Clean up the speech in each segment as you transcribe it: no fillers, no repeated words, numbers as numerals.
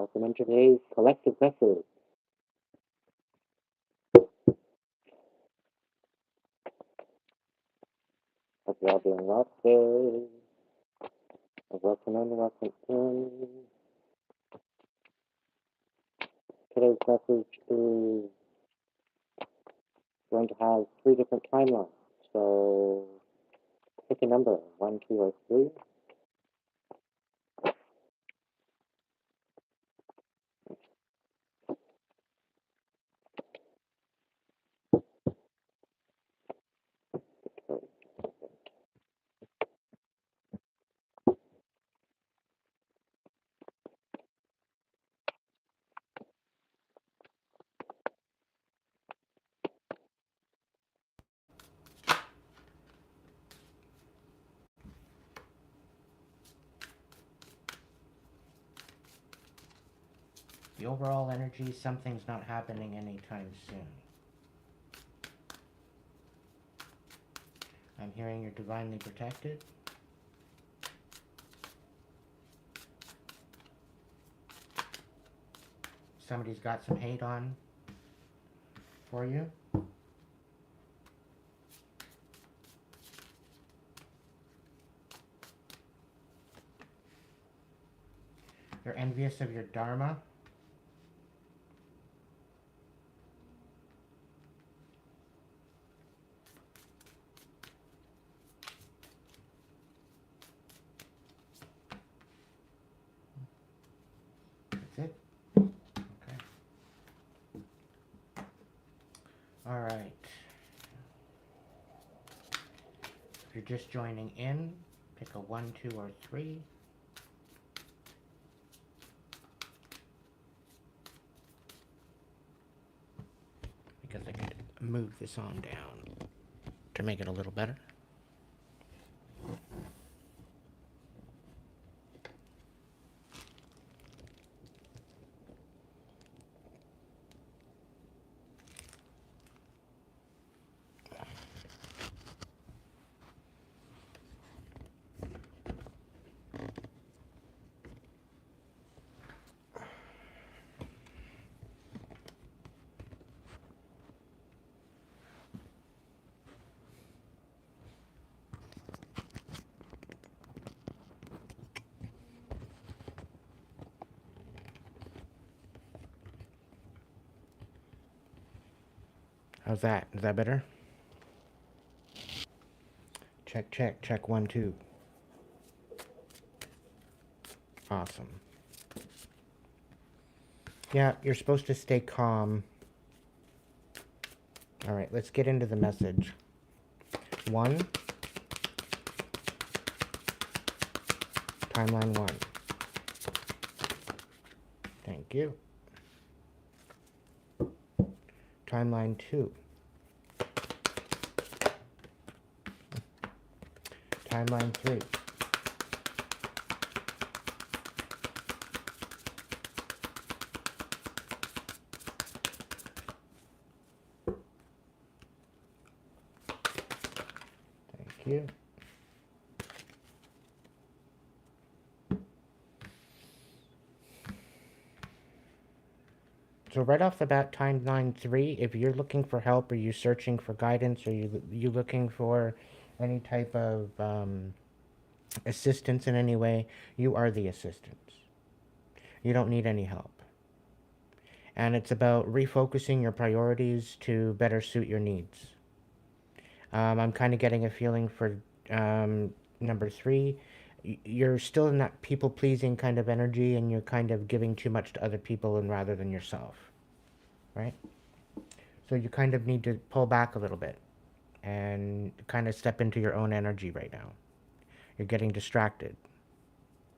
welcome into today's collective message. Hope you're all doing well today. Welcome in, welcome in. Today's message is going to have 3 different timelines. So pick a number, 1, 2, or 3. The overall energy, something's not happening anytime soon. I'm hearing you're divinely protected. Somebody's got some hate on for you. They're envious of your dharma. That's it? Okay. Alright. If you're just joining in, pick a 1, 2, or 3. Because I could move this on down to make it a little better. How's that? Is that better? Check, check, check 1, 2. Awesome. Yeah, you're supposed to stay calm. Alright, let's get into the message. 1. Timeline 1. Thank you. Timeline 2. Timeline 3. Thank you. So right off the bat, timeline 3, if you're looking for help, or you searching for guidance, or you looking for any type of assistance in any way, you are the assistance. You don't need any help. And it's about refocusing your priorities to better suit your needs. I'm kind of getting a feeling for number 3. You're still in that people-pleasing kind of energy, and you're kind of giving too much to other people and rather than yourself, right? So you kind of need to pull back a little bit and kind of step into your own energy right now. You're getting distracted,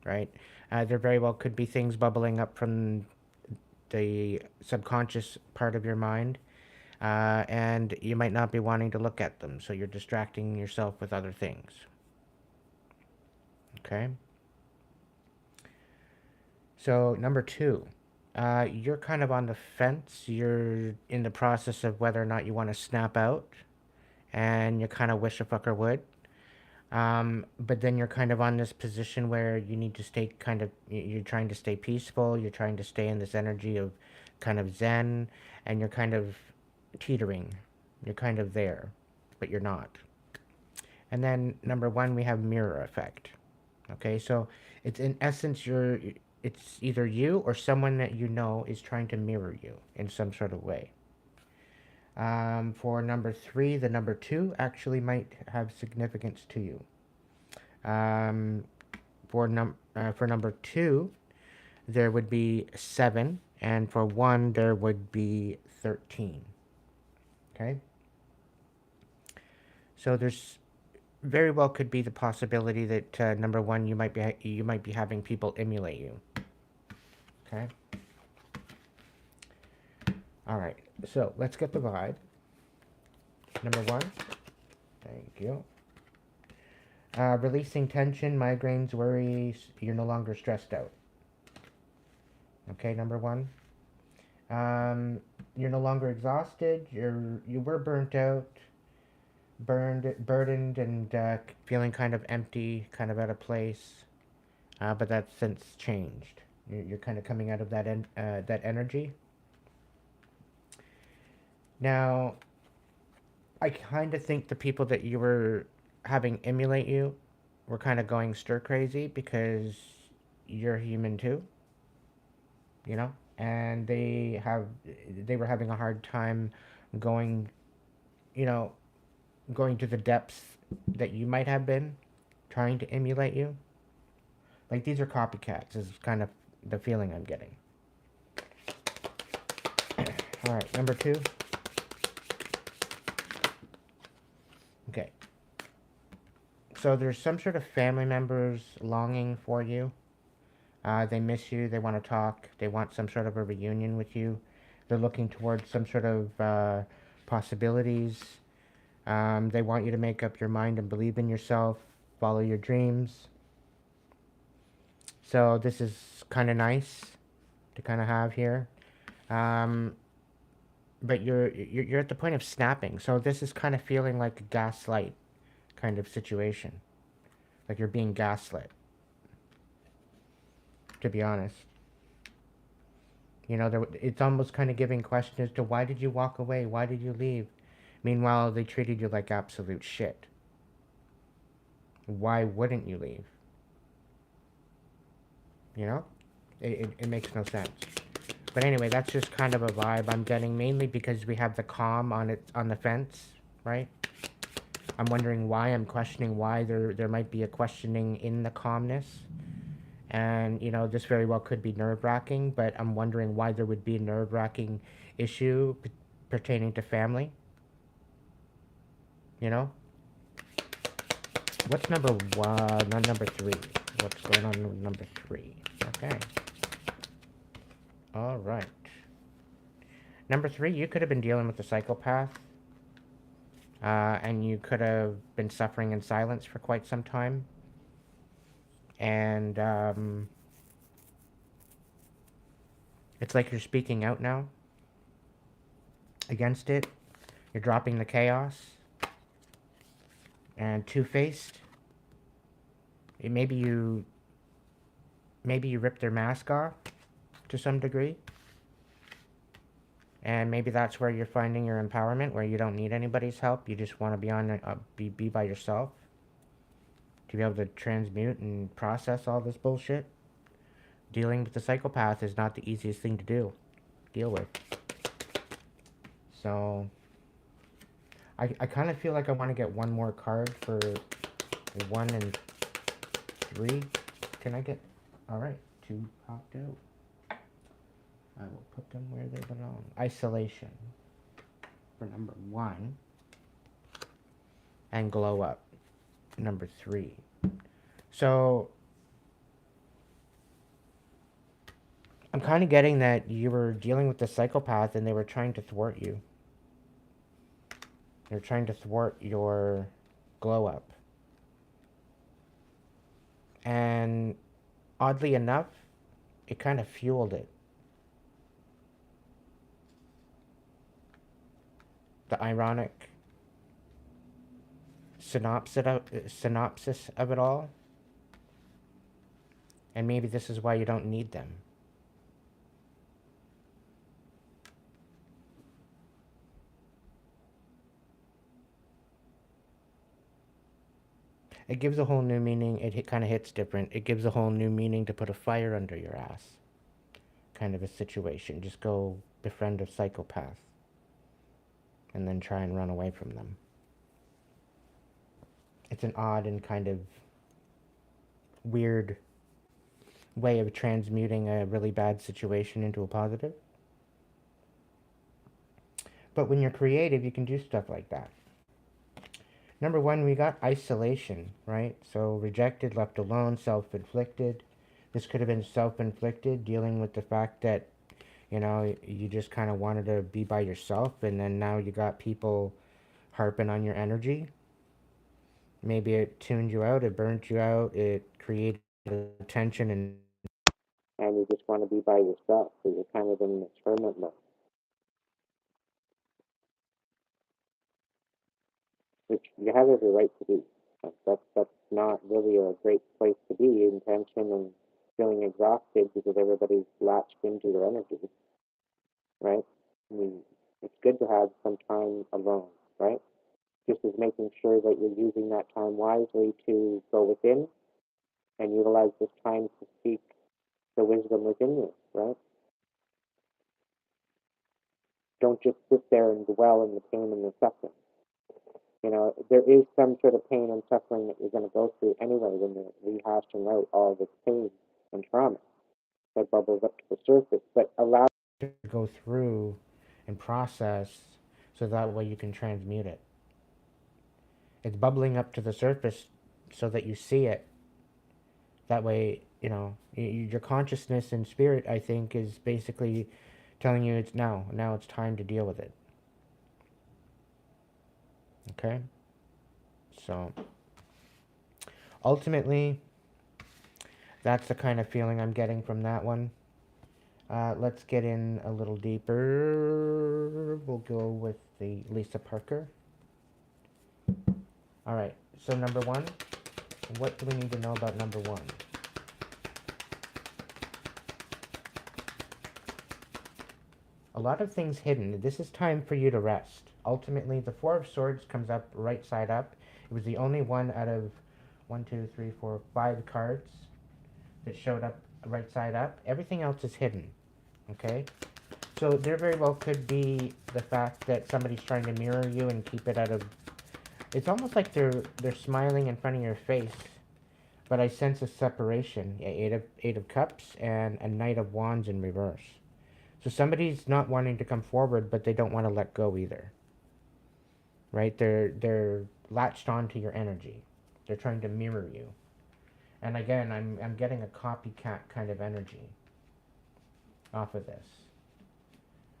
right? There very well could be things bubbling up from the subconscious part of your mind, and you might not be wanting to look at them, so you're distracting yourself with other things. Okay? So, number 2, you're kind of on the fence. You're in the process of whether or not you want to snap out, and you kind of wish a fucker would. But then you're kind of on this position where you need to stay kind of, you're trying to stay peaceful, you're trying to stay in this energy of kind of zen, and you're kind of teetering. You're kind of there, but you're not. And then number one, we have mirror effect. Okay, so it's in essence, it's either you or someone that you know is trying to mirror you in some sort of way. For number three, the number two actually might have significance to you. Um, for number two, there would be 7, and for 1, there would be 13. Okay? So there's very well could be the possibility that number one, you might be having people emulate you. Okay? All right. So let's get the vibe. Number one. Thank you. Releasing tension, migraines, worries. You're no longer stressed out. Okay, number one. You're no longer exhausted. You were burnt out, burdened, and feeling kind of empty, kind of out of place. But that's since changed. You're kind of coming out of that energy. Now, I kind of think the people that you were having emulate you were kind of going stir crazy because you're human too, you know, and they were having a hard time going, you know, going to the depths that you might have been trying to emulate you. Like these are copycats is kind of the feeling I'm getting. All right, number two. Okay. So there's some sort of family members longing for you. They miss you. They want to talk. They want some sort of a reunion with you. They're looking towards some sort of possibilities. They want you to make up your mind and believe in yourself. Follow your dreams. So this is kind of nice to kind of have here. But you're at the point of snapping. So this is kind of feeling like a gaslight kind of situation. Like you're being gaslit. To be honest. You know, it's almost kind of giving question as to why did you walk away? Why did you leave? Meanwhile, they treated you like absolute shit. Why wouldn't you leave? You know? It makes no sense. But anyway, that's just kind of a vibe I'm getting, mainly because we have the calm on the fence, right? I'm wondering why, I'm questioning why there might be a questioning in the calmness. And, you know, this very well could be nerve-wracking, but I'm wondering why there would be a nerve-wracking issue pertaining to family. You know? What's number one? Not number three. What's going on with number three? Okay. All right. Number three, you could have been dealing with a psychopath. And you could have been suffering in silence for quite some time. And it's like you're speaking out now against it. You're dropping the chaos. And two-faced. Maybe you ripped their mask off to some degree. And maybe that's where you're finding your empowerment, where you don't need anybody's help. You just want to be by yourself. To be able to transmute and process all this bullshit. Dealing with the psychopath is not the easiest thing to deal with. So, I kind of feel like I want to get one more card for 1 and 3. Can I get... Alright, 2 popped out. I will put them where they belong. Isolation for number 1. And glow up, number 3. So, I'm kind of getting that you were dealing with the psychopath and they were trying to thwart you. They're trying to thwart your glow up. And oddly enough, it kind of fueled it. synopsis of it all. And maybe this is why you don't need them. It gives a whole new meaning. It kind of hits different. It gives a whole new meaning to put a fire under your ass. Kind of a situation. Just go befriend a psychopath. And then try and run away from them. It's an odd and kind of weird way of transmuting a really bad situation into a positive. But when you're creative, you can do stuff like that. Number one, we got isolation, right? So rejected, left alone, self-inflicted. This could have been self-inflicted, dealing with the fact that, you know, you just kind of wanted to be by yourself, and then now you got people harping on your energy. Maybe it tuned you out, it burnt you out, it created tension, and you just want to be by yourself, so you're kind of in this hermit mode, which you have every right to be. That's not really a great place to be in tension and feeling exhausted because everybody's latched into your energy, right? I mean, it's good to have some time alone, right? Just as making sure that you're using that time wisely to go within and utilize this time to seek the wisdom within you, right? Don't just sit there and dwell in the pain and the suffering. You know, there is some sort of pain and suffering that you're going to go through anyway when you're rehashing out all this pain and trauma that bubbles up to the surface. But allow to go through and process so that way you can transmute it. It's bubbling up to the surface so that you see it. That way, you know, your consciousness and spirit, I think, is basically telling you it's now. Now it's time to deal with it. Okay? So, ultimately, that's the kind of feeling I'm getting from that one. Let's get in a little deeper. We'll go with the Lisa Parker. All right, so number one, what do we need to know about number one? A lot of things hidden. This is time for you to rest. Ultimately, the Four of Swords comes up right side up. It was the only one out of 5 cards that showed up right side up. Everything else is hidden, okay? So there very well could be the fact that somebody's trying to mirror you and keep it out of... It's almost like they're smiling in front of your face, but I sense a separation. Eight of Cups and a Knight of Wands in reverse. So somebody's not wanting to come forward, but they don't want to let go either. Right? They're latched onto your energy. They're trying to mirror you. And again, I'm getting a copycat kind of energy off of this.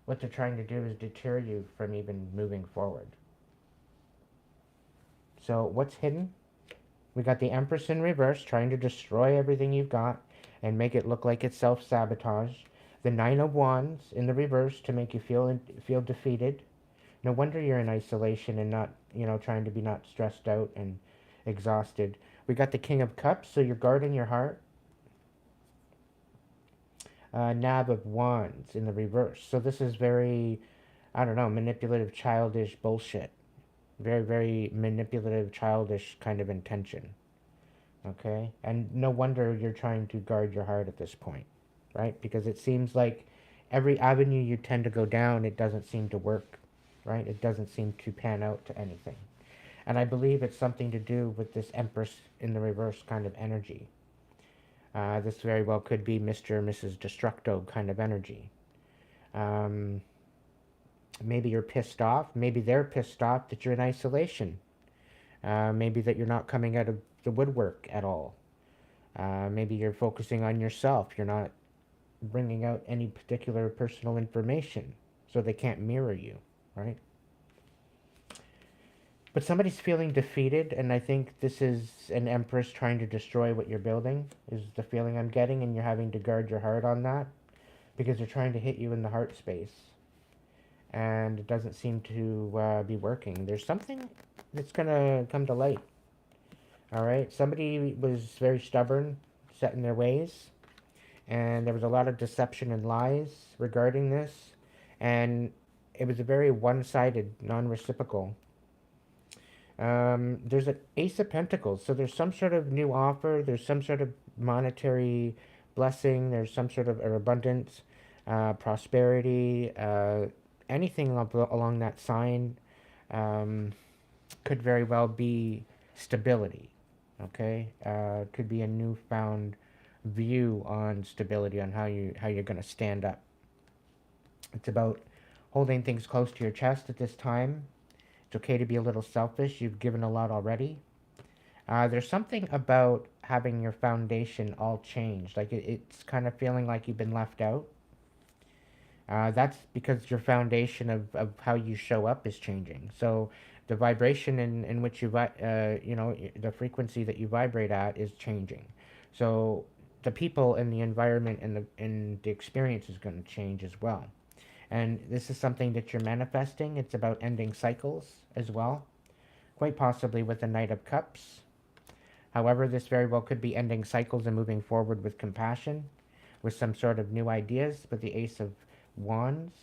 What they're trying to do is deter you from even moving forward. So what's hidden? We got the Empress in reverse, trying to destroy everything you've got and make it look like it's self-sabotage. The Nine of Wands in the reverse to make you feel defeated. No wonder you're in isolation and not, you know, trying to be not stressed out and exhausted. We got the King of Cups, so you're guarding your heart. Nab of Wands in the reverse. So this is very, I don't know, manipulative, childish bullshit. Very, very manipulative, childish kind of intention. Okay? And no wonder you're trying to guard your heart at this point. Right? Because it seems like every avenue you tend to go down, it doesn't seem to work. Right? It doesn't seem to pan out to anything. And I believe it's something to do with this Empress in the reverse kind of energy. This very well could be Mr. or Mrs. Destructo kind of energy. Maybe you're pissed off. Maybe they're pissed off that you're in isolation. Maybe that you're not coming out of the woodwork at all. Maybe you're focusing on yourself. You're not bringing out any particular personal information, so they can't mirror you, right? But somebody's feeling defeated, and I think this is an Empress trying to destroy what you're building, is the feeling I'm getting, and you're having to guard your heart on that, because they're trying to hit you in the heart space. and it doesn't seem to be working. There's something that's going to come to light. All right. Somebody was very stubborn, set in their ways, and there was a lot of deception and lies regarding this. And it was a very one sided, non reciprocal. There's an Ace of Pentacles. So there's some sort of new offer, there's some sort of monetary blessing, there's some sort of abundance, prosperity, anything along that sign. Um, could very well be stability. Okay, could be a newfound view on stability, on how you're going to stand up. It's about holding things close to your chest at this time. It's okay to be a little selfish. You've given a lot already. There's something about having your foundation all changed. Like it's kind of feeling like you've been left out. That's because your foundation of how you show up is changing. So the vibration in which the frequency that you vibrate at is changing. So the people and the environment and the experience is going to change as well. And this is something that you're manifesting. It's about ending cycles as well, quite possibly with the Knight of Cups. However, this very well could be ending cycles and moving forward with compassion, with some sort of new ideas, with the Ace of Wands.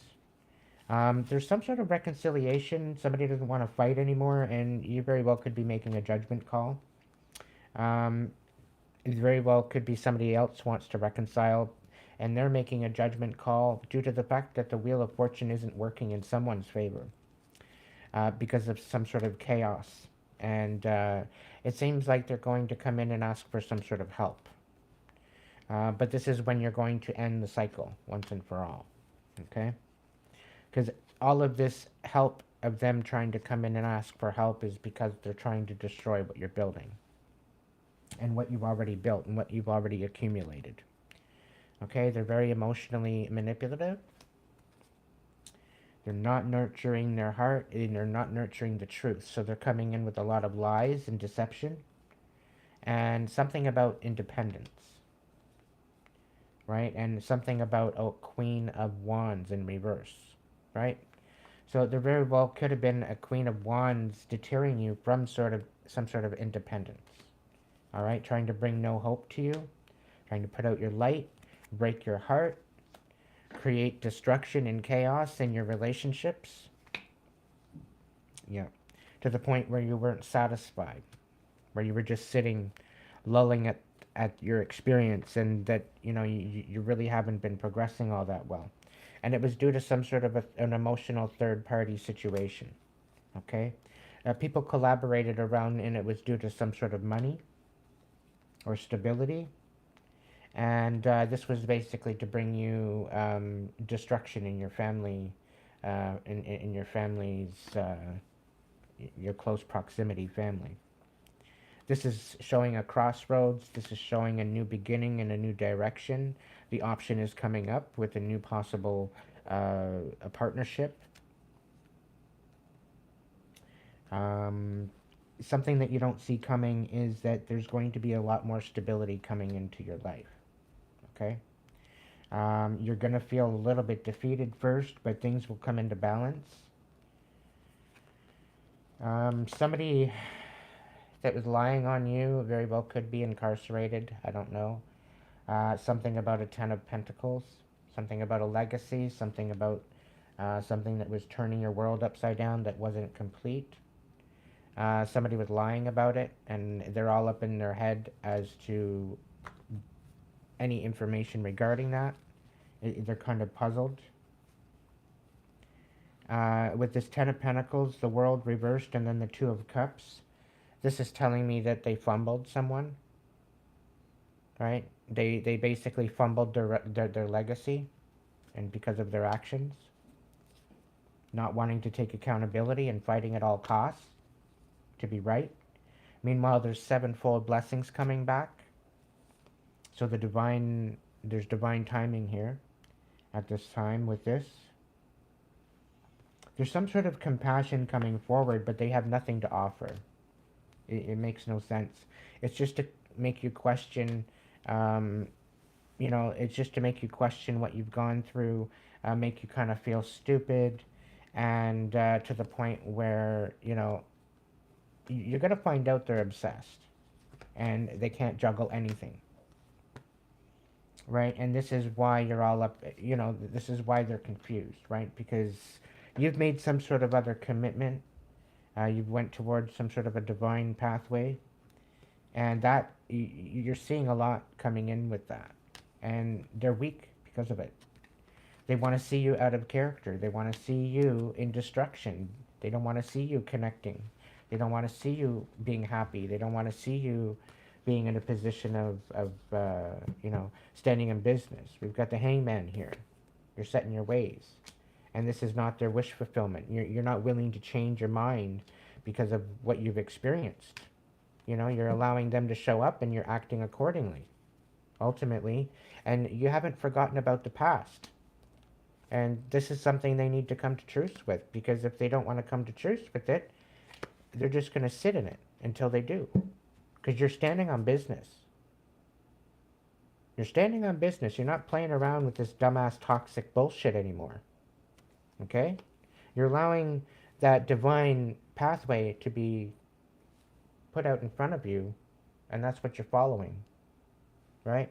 There's some sort of reconciliation. Somebody doesn't want to fight anymore, and you very well could be making a judgment call. It very well could be somebody else wants to reconcile, and they're making a judgment call due to the fact that the Wheel of Fortune isn't working in someone's favor because of some sort of chaos. And it seems like they're going to come in and ask for some sort of help. But this is when you're going to end the cycle once and for all. Okay? Because all of this help of them trying to come in and ask for help is because they're trying to destroy what you're building and what you've already built and what you've already accumulated. Okay? They're very emotionally manipulative. They're not nurturing their heart, and they're not nurturing the truth. So they're coming in with a lot of lies and deception and something about independence, right? And something about a Queen of Wands in reverse, right? So there very well could have been a Queen of Wands deterring you from some sort of independence, all right? Trying to bring no hope to you, trying to put out your light, break your heart, create destruction and chaos in your relationships. Yeah. To the point where you weren't satisfied, where you were just sitting, lulling at your experience, and that, you really haven't been progressing all that well. And it was due to some sort of an emotional third-party situation. Okay? People collaborated around, and it was due to some sort of money or stability. And this was basically to bring you destruction in your family, in your family's, your close proximity family. This is showing a crossroads. This is showing a new beginning and a new direction. The option is coming up with a new possible a partnership. Something that you don't see coming is that there's going to be a lot more stability coming into your life. Okay? You're going to feel a little bit defeated first, but things will come into balance. Somebody that was lying on you very well could be incarcerated. I don't know. Something about a Ten of Pentacles. Something about a legacy. Something about something that was turning your world upside down that wasn't complete. Somebody was lying about it, and they're all up in their head as to any information regarding that. They're kind of puzzled. With this Ten of Pentacles, the World reversed, and then the Two of Cups. This is telling me that they fumbled someone, right? They basically fumbled their legacy, and because of their actions, not wanting to take accountability and fighting at all costs to be right. Meanwhile, there's sevenfold blessings coming back. So there's divine timing here at this time with this. There's some sort of compassion coming forward, but they have nothing to offer. It makes no sense. It's just to make you question, it's just to make you question what you've gone through, make you kind of feel stupid, and to the point where, you're going to find out they're obsessed and they can't juggle anything, right? And this is why you're all up, this is why they're confused, right? Because you've made some sort of other commitment. You've went towards some sort of a divine pathway, and that you're seeing a lot coming in with that, and they're weak because of it. They want to see you out of character. They want to see you in destruction. They don't want to see you connecting. They don't want to see you being happy. They don't want to see you being in a position of standing in business. We've got the hangman here. You're set in your ways. And this is not their wish fulfillment. You're not willing to change your mind because of what you've experienced. You're allowing them to show up and you're acting accordingly, ultimately. And you haven't forgotten about the past. And this is something they need to come to terms with, because if they don't want to come to terms with it, they're just going to sit in it until they do. Because you're standing on business. You're standing on business. You're not playing around with this dumbass toxic bullshit anymore. Okay? You're allowing that divine pathway to be put out in front of you, and that's what you're following. Right?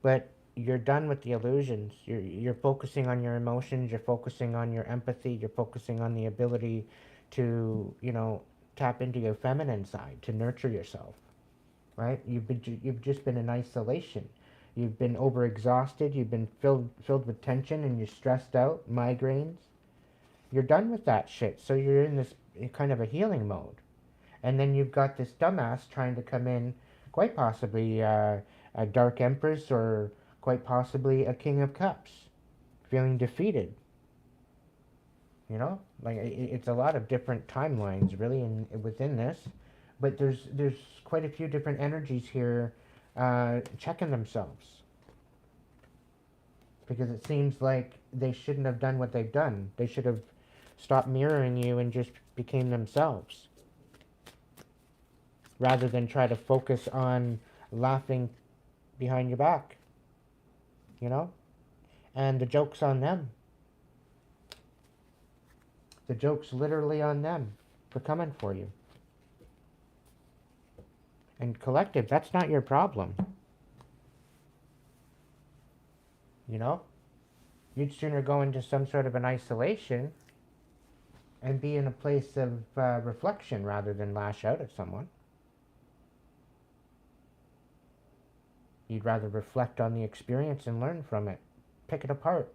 But you're done with the illusions. You're focusing on your emotions. You're focusing on your empathy. You're focusing on the ability to, tap into your feminine side, to nurture yourself, right? You've just been in isolation. You've been overexhausted. You've been filled with tension, and you're stressed out, migraines. You're done with that shit. So you're in this kind of a healing mode, and then you've got this dumbass trying to come in, quite possibly a Dark Empress, or quite possibly a King of Cups, feeling defeated. Like it's a lot of different timelines, really, within this, but there's quite a few different energies here, checking themselves, because it seems like they shouldn't have done what they've done. They should have stopped mirroring you and just became themselves, rather than try to focus on laughing behind your back, you know? And the joke's on them. The joke's literally on them for coming for you. And collective, that's not your problem. You know? You'd sooner go into some sort of an isolation and be in a place of reflection rather than lash out at someone. You'd rather reflect on the experience and learn from it. Pick it apart.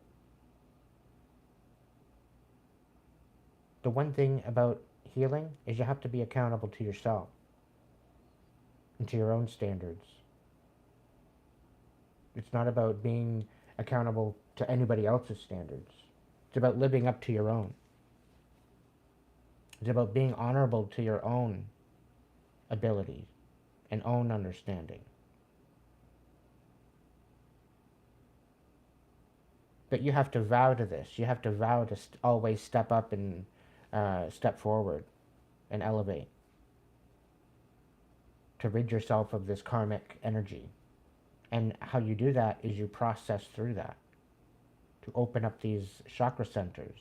The one thing about healing is you have to be accountable to yourself and to your own standards. It's not about being accountable to anybody else's standards. It's about living up to your own. It's about being honorable to your own ability and own understanding. But you have to vow to this. You have to vow to always step up and step forward and elevate, to rid yourself of this karmic energy. And how you do that is you process through that, to open up these chakra centers.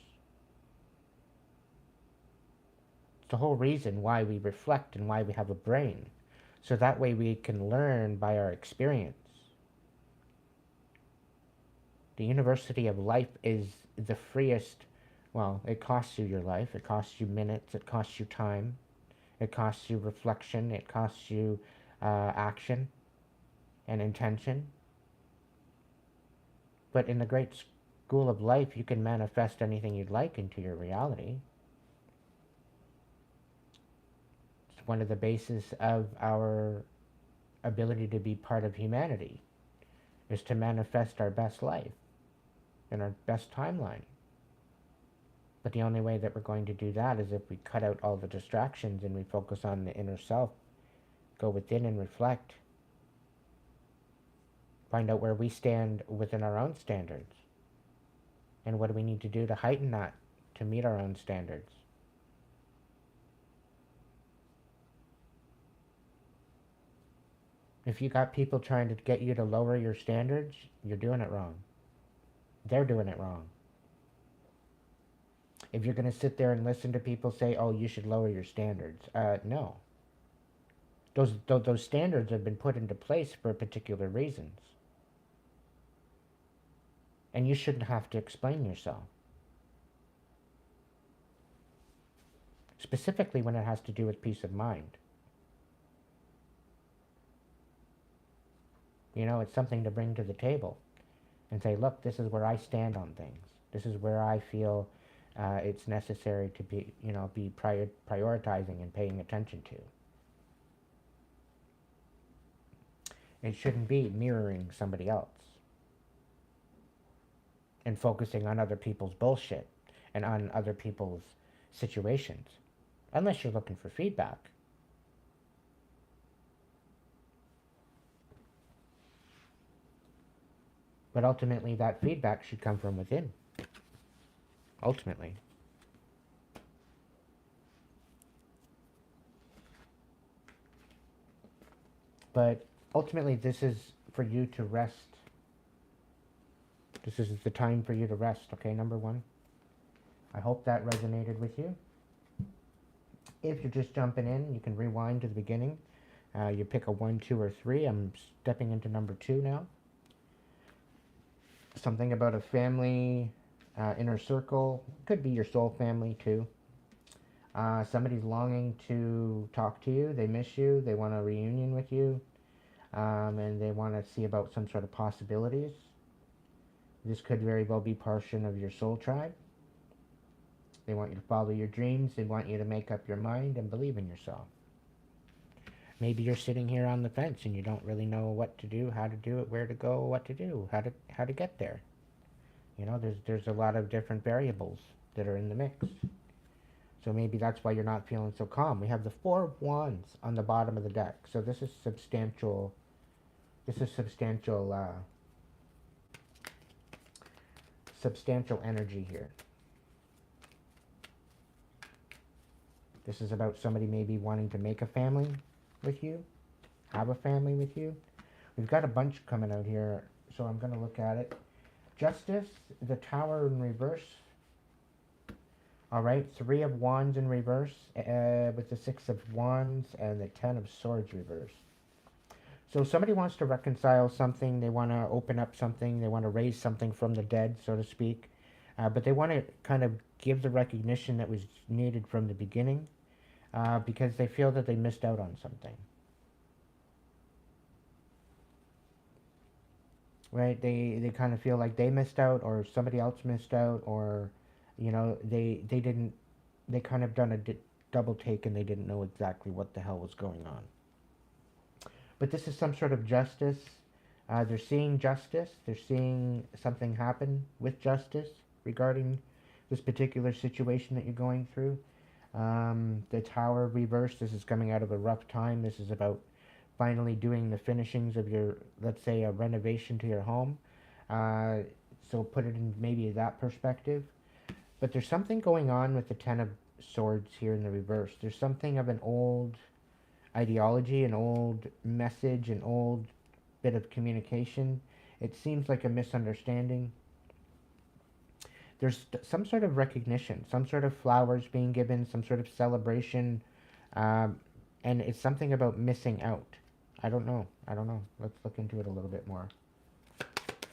It's the whole reason why we reflect and why we have a brain, so that way we can learn by our experience. The University of Life is the freest. Well, it costs you your life, it costs you minutes, it costs you time, it costs you reflection, it costs you action and intention. But in the great school of life, you can manifest anything you'd like into your reality. It's one of the bases of our ability to be part of humanity, is to manifest our best life and our best timeline. But the only way that we're going to do that is if we cut out all the distractions and we focus on the inner self, go within and reflect, find out where we stand within our own standards, and what do we need to do to heighten that, to meet our own standards. If you got people trying to get you to lower your standards, you're doing it wrong. They're doing it wrong. If you're going to sit there and listen to people say, oh, you should lower your standards, no. Those standards have been put into place for particular reasons. And you shouldn't have to explain yourself. Specifically when it has to do with peace of mind. You know, it's something to bring to the table and say, look, this is where I stand on things. This is where I feel it's necessary to be, be prioritizing and paying attention to. It shouldn't be mirroring somebody else and focusing on other people's bullshit and on other people's situations, unless you're looking for feedback. But ultimately, that feedback should come from within. Ultimately. But ultimately, this is for you to rest. This is the time for you to rest, okay, number one? I hope that resonated with you. If you're just jumping in, you can rewind to the beginning. You pick a 1, 2, or 3. I'm stepping into number 2 now. Something about a family, inner circle. Could be your soul family too. Somebody's longing to talk to you. They miss you. They want a reunion with you. And they want to see about some sort of possibilities. This could very well be portion of your soul tribe. They want you to follow your dreams. They want you to make up your mind and believe in yourself. Maybe you're sitting here on the fence and you don't really know what to do, how to do it, where to go, what to do, how to get there. You know, there's a lot of different variables that are in the mix. So maybe that's why you're not feeling so calm. We have the 4 of Wands on the bottom of the deck. So this is substantial. Substantial energy here. This is about somebody maybe wanting to make a family with you, have a family with you. We've got a bunch coming out here, so I'm going to look at it. Justice, the Tower in reverse. All right, 3 of Wands in reverse, with the 6 of Wands and the 10 of Swords reverse. So somebody wants to reconcile something, they want to open up something, they want to raise something from the dead, so to speak. But they want to kind of give the recognition that was needed from the beginning, because they feel that they missed out on something. Right? They kind of feel like they missed out, or somebody else missed out, or, you know, they kind of done a double take and they didn't know exactly what the hell was going on. But this is some sort of justice. They're seeing justice. They're seeing something happen with justice regarding this particular situation that you're going through. The Tower reverse, this is coming out of a rough time. This is about finally doing the finishings of your, let's say, a renovation to your home. So put it in maybe that perspective. But there's something going on with the 10 of Swords here in the reverse. There's something of an old ideology, an old message, an old bit of communication. It seems like a misunderstanding. There's some sort of recognition, some sort of flowers being given, some sort of celebration, and it's something about missing out. I don't know. Let's look into it a little bit more.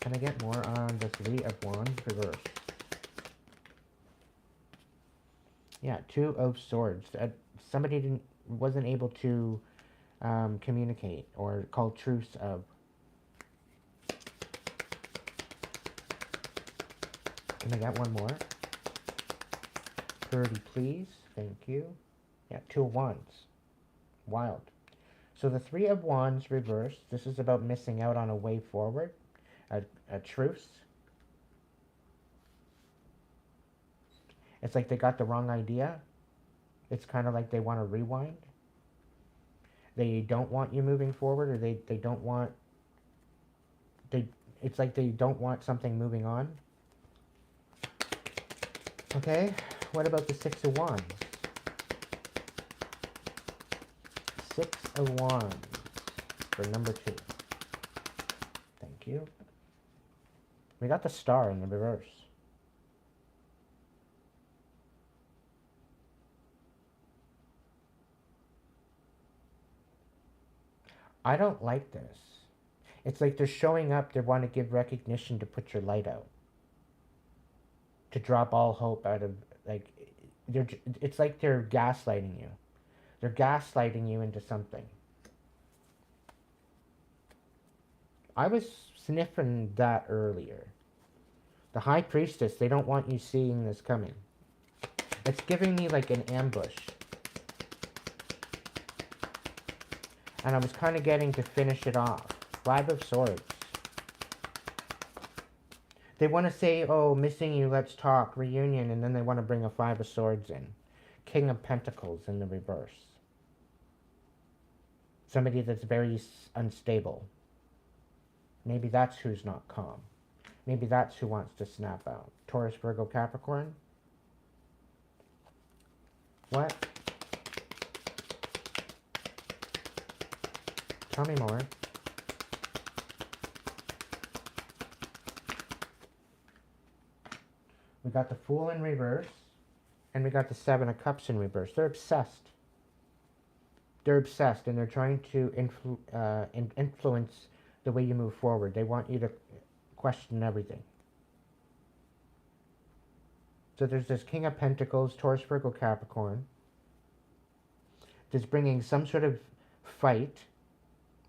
Can I get more on the 3 of Wands reverse? Yeah, 2 of Swords. Somebody wasn't able to communicate or call truce of. Can I get one more? Pretty please. Thank you. Yeah, 2 of Wands. Wild. So the 3 of Wands reversed. This is about missing out on a way forward. A truce. It's like they got the wrong idea. It's kind of like they want to rewind. They don't want you moving forward, or they don't want... It's like they don't want something moving on. Okay, what about the 6 of Wands? 6 of Wands for number 2. Thank you. We got the Star in the reverse. I don't like this. It's like they're showing up, they want to give recognition to put your light out, to drop all hope out of, like, they're, it's like they're gaslighting you. They're gaslighting you into something. I was sniffing that earlier. The High Priestess, they don't want you seeing this coming. It's giving me like an ambush. And I was kind of getting to finish it off. Five of Swords. They want to say, oh, missing you, let's talk, reunion, and then they want to bring a Five of Swords in. King of Pentacles in the reverse. Somebody that's very unstable. Maybe that's who's not calm. Maybe that's who wants to snap out. Taurus, Virgo, Capricorn? What? Tell me more. We got the Fool in reverse, and we got the Seven of Cups in reverse. They're obsessed. They're obsessed, and they're trying to influence the way you move forward. They want you to question everything. So there's this King of Pentacles, Taurus, Virgo, Capricorn, that's bringing some sort of fight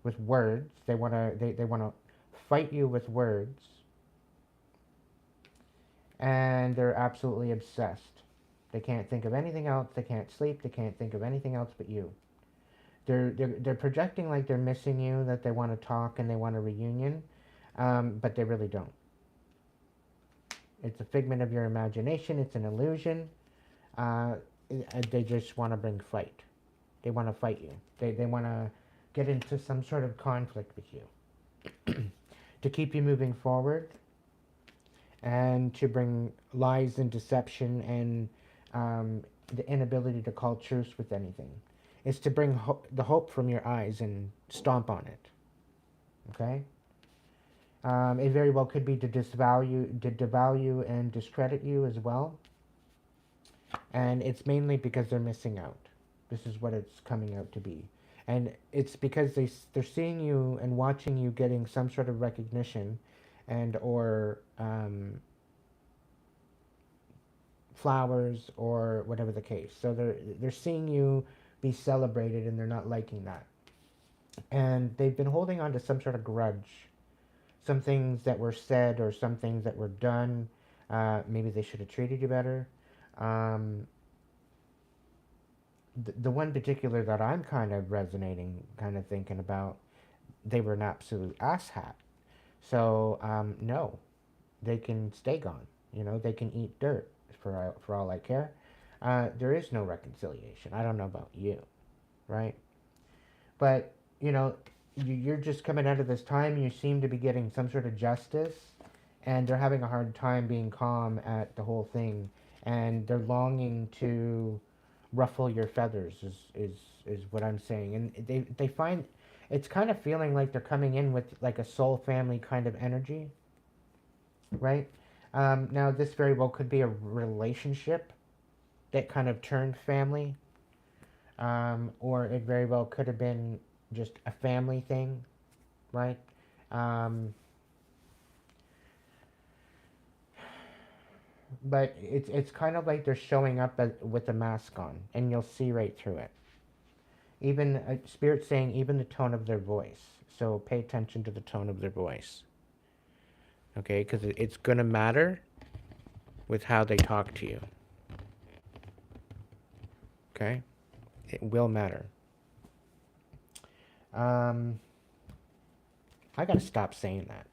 with words. They wanna fight you with words, and they're absolutely obsessed. They can't think of anything else. They can't sleep. They can't think of anything else but you. They're projecting like they're missing you, that they want to talk and they want a reunion, but they really don't. It's a figment of your imagination. It's an illusion. They just want to bring fight. They want to fight you. They want to get into some sort of conflict with you to keep you moving forward, and to bring lies and deception and the inability to call truce with anything. It's to bring the hope from your eyes and stomp on it. Okay? It very well could be to devalue and discredit you as well. And it's mainly because they're missing out. This is what it's coming out to be. And it's because they're seeing you and watching you getting some sort of recognition and or flowers or whatever the case. So they're seeing you be celebrated, and they're not liking that. And they've been holding on to some sort of grudge. Some things that were said or some things that were done. Maybe they should have treated you better. The one particular that I'm kind of resonating, kind of thinking about, they were an absolute asshat. So, no, they can stay gone. You know, they can eat dirt for all I care. There is no reconciliation. I don't know about you, right? But, you know, you're just coming out of this time. You seem to be getting some sort of justice, and they're having a hard time being calm at the whole thing, and they're longing to ruffle your feathers is what I'm saying. And they find it's kind of feeling like they're coming in with like a soul family kind of energy, right? Now this very well could be a relationship that kind of turned family, or it very well could have been just a family thing, right? But it's kind of like they're showing up with a mask on, and you'll see right through it. Even Spirit saying even the tone of their voice. So pay attention to the tone of their voice. Okay, because it's gonna matter with how they talk to you. Okay, it will matter. I gotta stop saying that.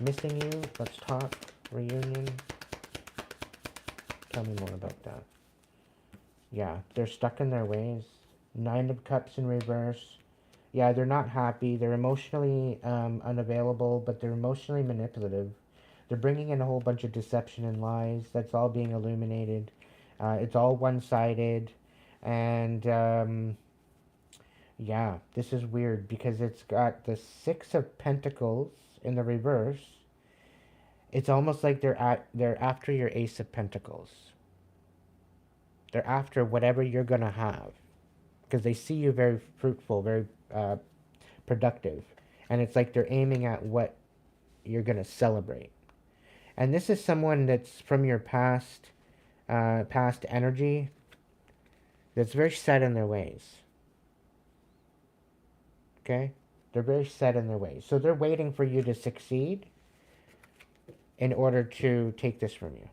Missing you, let's talk, reunion. Tell me more about that. Yeah, they're stuck in their ways. Nine of Cups in reverse. Yeah, they're not happy. They're emotionally unavailable, but they're emotionally manipulative. They're bringing in a whole bunch of deception and lies. That's all being illuminated. It's all one-sided. And, yeah, this is weird because it's got the Six of Pentacles in the reverse. It's almost like they're after your Ace of Pentacles. They're after whatever you're gonna have. because they see you very fruitful, very productive. And it's like they're aiming at what you're going to celebrate. And this is someone that's from your past energy that's very set in their ways. Okay? They're very set in their ways. So they're waiting for you to succeed in order to take this from you.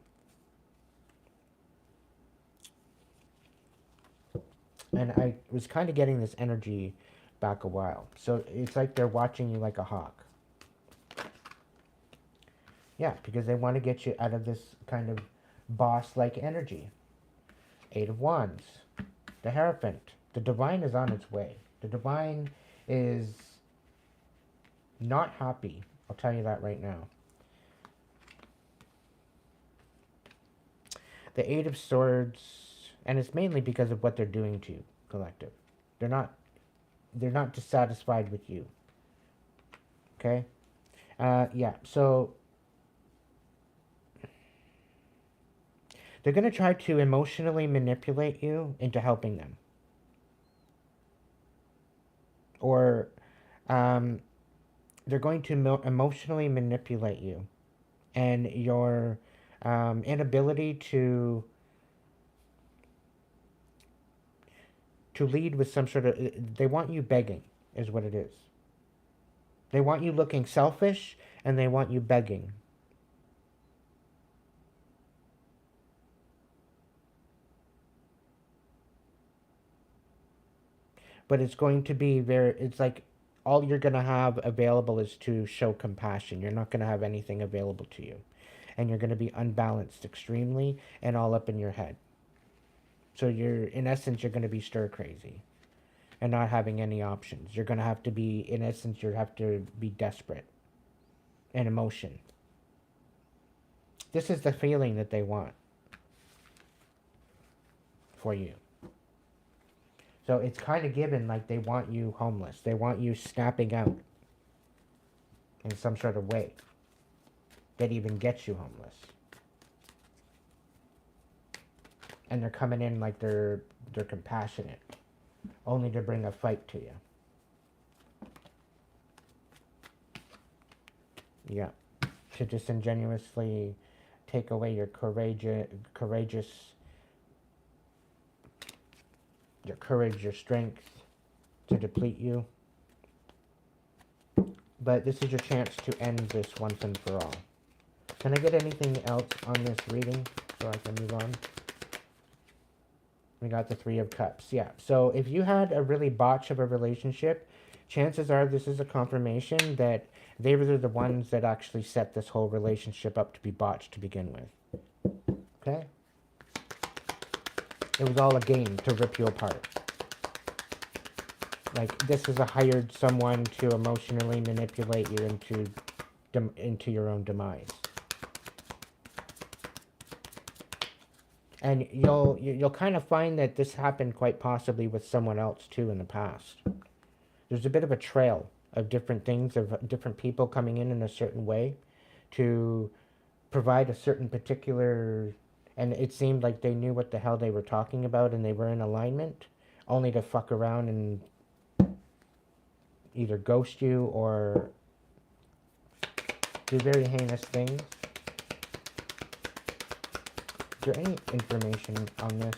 And I was kind of getting this energy back a while. So it's like they're watching you like a hawk. Yeah, because they want to get you out of this kind of boss-like energy. Eight of Wands. The Hierophant. The Divine is on its way. The Divine is not happy. I'll tell you that right now. The Eight of Swords, and it's mainly because of what they're doing to you, collective. They're not dissatisfied with you. Okay? Yeah, so they're going to try to emotionally manipulate you into helping them. Or they're going to emotionally manipulate you. And your inability to lead with some sort of... They want you begging, is what it is. They want you looking selfish, and they want you begging. But it's going to be it's like all you're going to have available is to show compassion. You're not going to have anything available to you. And you're going to be unbalanced extremely and all up in your head. So in essence, you're going to be stir crazy and not having any options. You're going to have to be, in essence, you have to be desperate and emotion. This is the feeling that they want for you. So it's kind of given like they want you homeless. They want you snapping out in some sort of way that even gets you homeless. And they're coming in like they're compassionate, only to bring a fight to you. Yeah. To disingenuously take away your courage, your strength, to deplete you. But this is your chance to end this once and for all. Can I get anything else on this reading so I can move on? We got the Three of Cups. Yeah. So if you had a really botch of a relationship, chances are this is a confirmation that they were the ones that actually set this whole relationship up to be botched to begin with. Okay? It was all a game to rip you apart. Like, this is a hired someone to emotionally manipulate you into your own demise. And you'll kind of find that this happened quite possibly with someone else too in the past. There's a bit of a trail of different things, of different people coming in a certain way to provide a certain particular... And it seemed like they knew what the hell they were talking about and they were in alignment, only to fuck around and either ghost you or do very heinous things. Is there any information on this?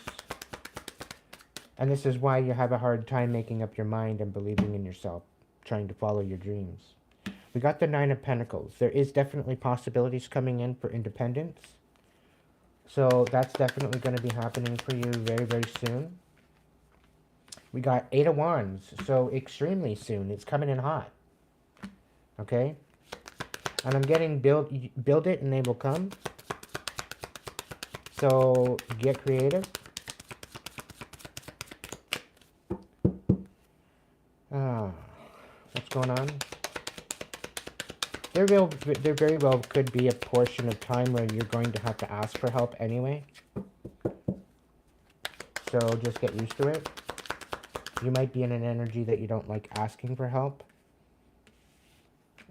And this is why you have a hard time making up your mind and believing in yourself, trying to follow your dreams. We got the Nine of Pentacles. There is definitely possibilities coming in for independence. So that's definitely going to be happening for you very, very soon. We got Eight of Wands. So extremely soon. It's coming in hot. Okay? And I'm getting build it and they will come. So get creative. What's going on? There very well could be a portion of time where you're going to have to ask for help anyway. So just get used to it. You might be in an energy that you don't like asking for help.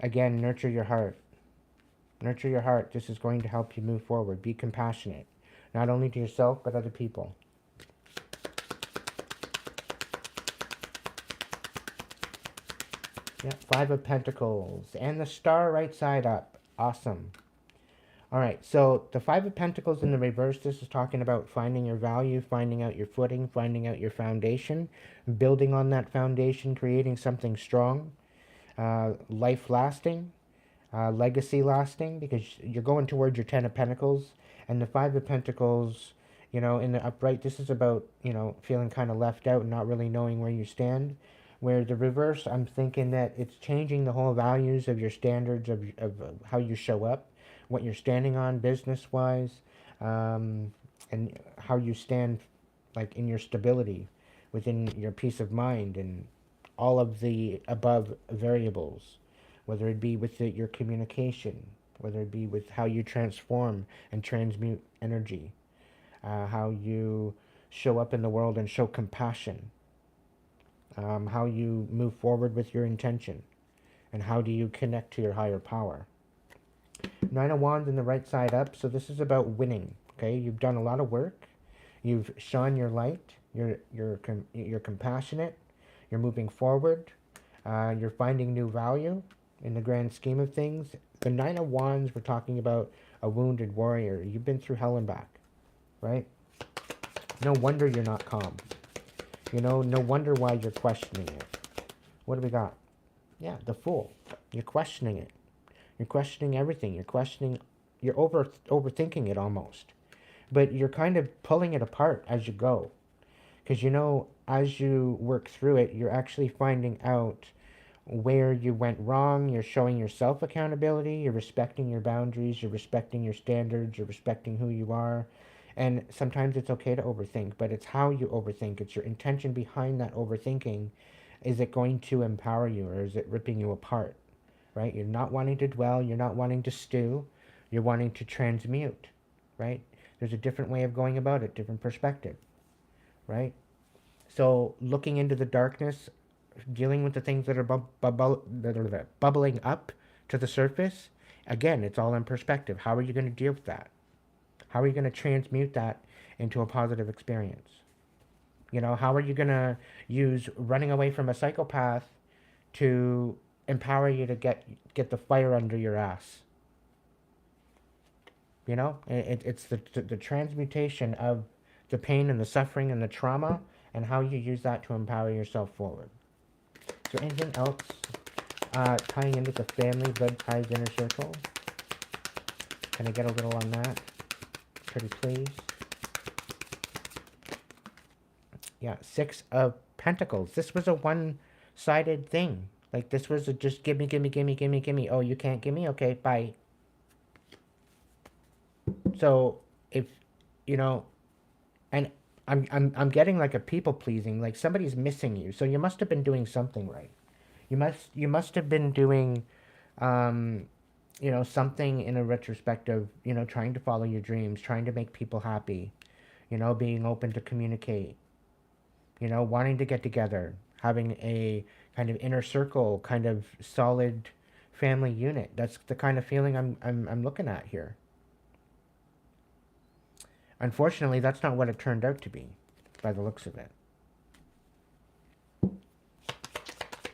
Again, nurture your heart. Nurture your heart. This is going to help you move forward. Be compassionate. Not only to yourself, but other people. Yeah, Five of Pentacles. And the star right side up. Awesome. All right, so the Five of Pentacles in the reverse, this is talking about finding your value, finding out your footing, finding out your foundation, building on that foundation, creating something strong, life lasting, legacy lasting, because you're going towards your Ten of Pentacles. And the Five of Pentacles, you know, in the upright, this is about, you know, feeling kind of left out and not really knowing where you stand. Where the reverse, I'm thinking that it's changing the whole values of your standards of how you show up, what you're standing on business wise, and how you stand like in your stability, within your peace of mind, and all of the above variables, whether it be with your communication, whether it be with how you transform and transmute energy, how you show up in the world and show compassion, how you move forward with your intention, and how do you connect to your higher power. Nine of Wands in the right side up, so this is about winning. Okay, you've done a lot of work, you've shone your light, you're compassionate, you're moving forward, you're finding new value in the grand scheme of things. The Nine of Wands, we're talking about a wounded warrior. You've been through hell and back, right? No wonder you're not calm. You know, no wonder why you're questioning it. What do we got? Yeah, the Fool. You're questioning it. You're questioning everything. You're overthinking it almost. But you're kind of pulling it apart as you go. Because, you know, as you work through it, you're actually finding out where you went wrong. You're showing yourself accountability. You're respecting your boundaries. You're respecting your standards. You're respecting who you are. And sometimes it's okay to overthink, but it's how you overthink. It's your intention behind that overthinking. Is it going to empower you, or is it ripping you apart? Right? You're not wanting to dwell. You're not wanting to stew. You're wanting to transmute. Right? There's a different way of going about it, different perspective. Right? So looking into the darkness, dealing with the things that are bubbling up to the surface, again, it's all in perspective. How are you going to deal with that? How are you going to transmute that into a positive experience? You know, how are you going to use running away from a psychopath to empower you to get the fire under your ass? You know, it's the transmutation of the pain and the suffering and the trauma, and how you use that to empower yourself forward. Is there anything else tying into the family blood ties inner circle? Can I get a little on that? Pretty please. Yeah, Six of Pentacles. This was a one-sided thing. Like, this was a just gimme, gimme, gimme, gimme, gimme. Oh, you can't give me? Okay, bye. So, if, you know, and I'm getting like a people pleasing, like somebody's missing you. So you must have been doing something right. You must have been doing, you know, something in a retrospective, you know, trying to follow your dreams, trying to make people happy, you know, being open to communicate, you know, wanting to get together, having a kind of inner circle, kind of solid family unit. That's the kind of feeling I'm looking at here. Unfortunately, that's not what it turned out to be, by the looks of it.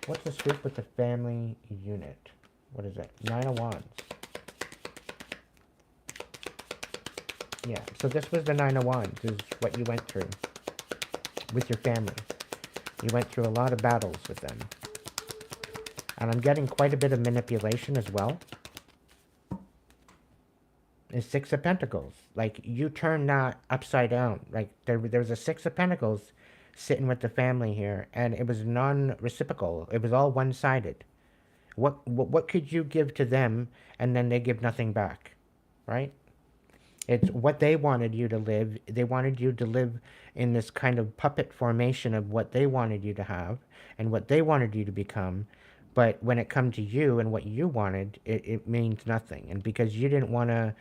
What's the scoop with the family unit? What is it? Nine of Wands. Yeah, so this was the Nine of Wands, is what you went through with your family. You went through a lot of battles with them. And I'm getting quite a bit of manipulation as well. Is Six of Pentacles. Like, you turn that upside down. Like, there was a Six of Pentacles sitting with the family here, and it was non-reciprocal. It was all one-sided. What could you give to them, and then they give nothing back, right? It's what they wanted you to live. They wanted you to live in this kind of puppet formation of what they wanted you to have and what they wanted you to become. But when it come to you and what you wanted, it means nothing. And because you didn't want to,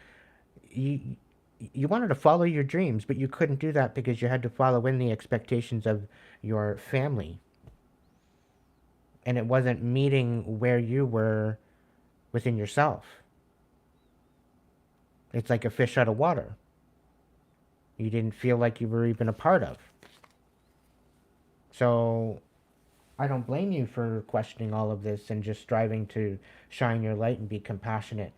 you wanted to follow your dreams, but you couldn't do that because you had to follow in the expectations of your family. And it wasn't meeting where you were within yourself. It's like a fish out of water. You didn't feel like you were even a part of. So I don't blame you for questioning all of this and just striving to shine your light and be compassionate.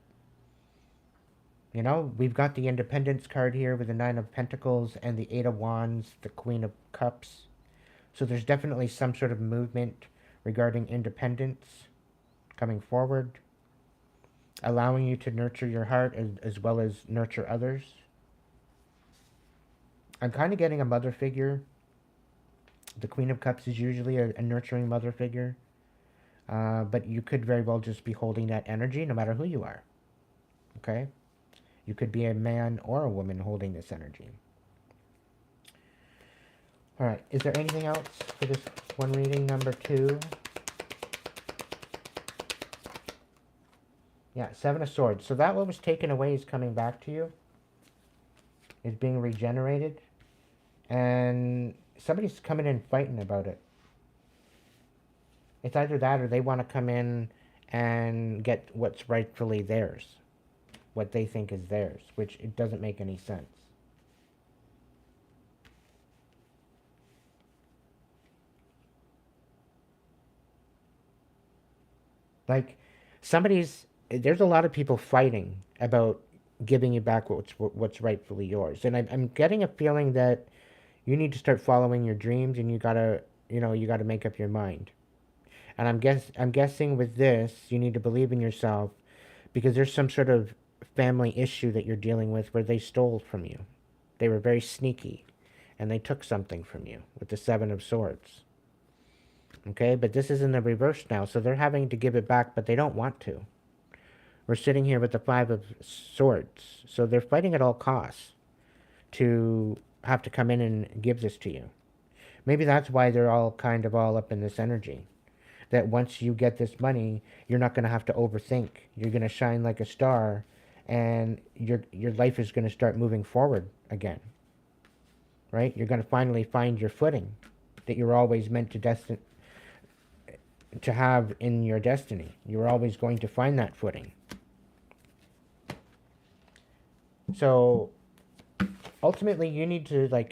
You know, we've got the Independence card here with the Nine of Pentacles and the Eight of Wands, the Queen of Cups. So there's definitely some sort of movement regarding independence coming forward, allowing you to nurture your heart as well as nurture others. I'm kind of getting a mother figure. The Queen of Cups is usually a nurturing mother figure, but you could very well just be holding that energy no matter who you are. Okay? You could be a man or a woman holding this energy. All right. Is there anything else for this one reading, number 2? Yeah, Seven of Swords. So that what was taken away is coming back to you. Is being regenerated. And somebody's coming in fighting about it. It's either that or they want to come in and get what's rightfully theirs. What they think is theirs, which it doesn't make any sense. Like, there's a lot of people fighting about giving you back what's rightfully yours. And I'm getting a feeling that you need to start following your dreams, and you gotta make up your mind. And I'm guessing with this, you need to believe in yourself, because there's some sort of family issue that you're dealing with where they stole from you. They were very sneaky, and they took something from you with the Seven of Swords. Okay, but this is in the reverse now, so they're having to give it back, but they don't want to. We're sitting here with the Five of Swords, so they're fighting at all costs to have to come in and give this to you. Maybe that's why they're all kind of all up in this energy. That once you get this money, you're not going to have to overthink. You're going to shine like a star, and your life is going to start moving forward again. Right? You're going to finally find your footing that you're always meant to have in your destiny. You're always going to find that footing. So ultimately, you need to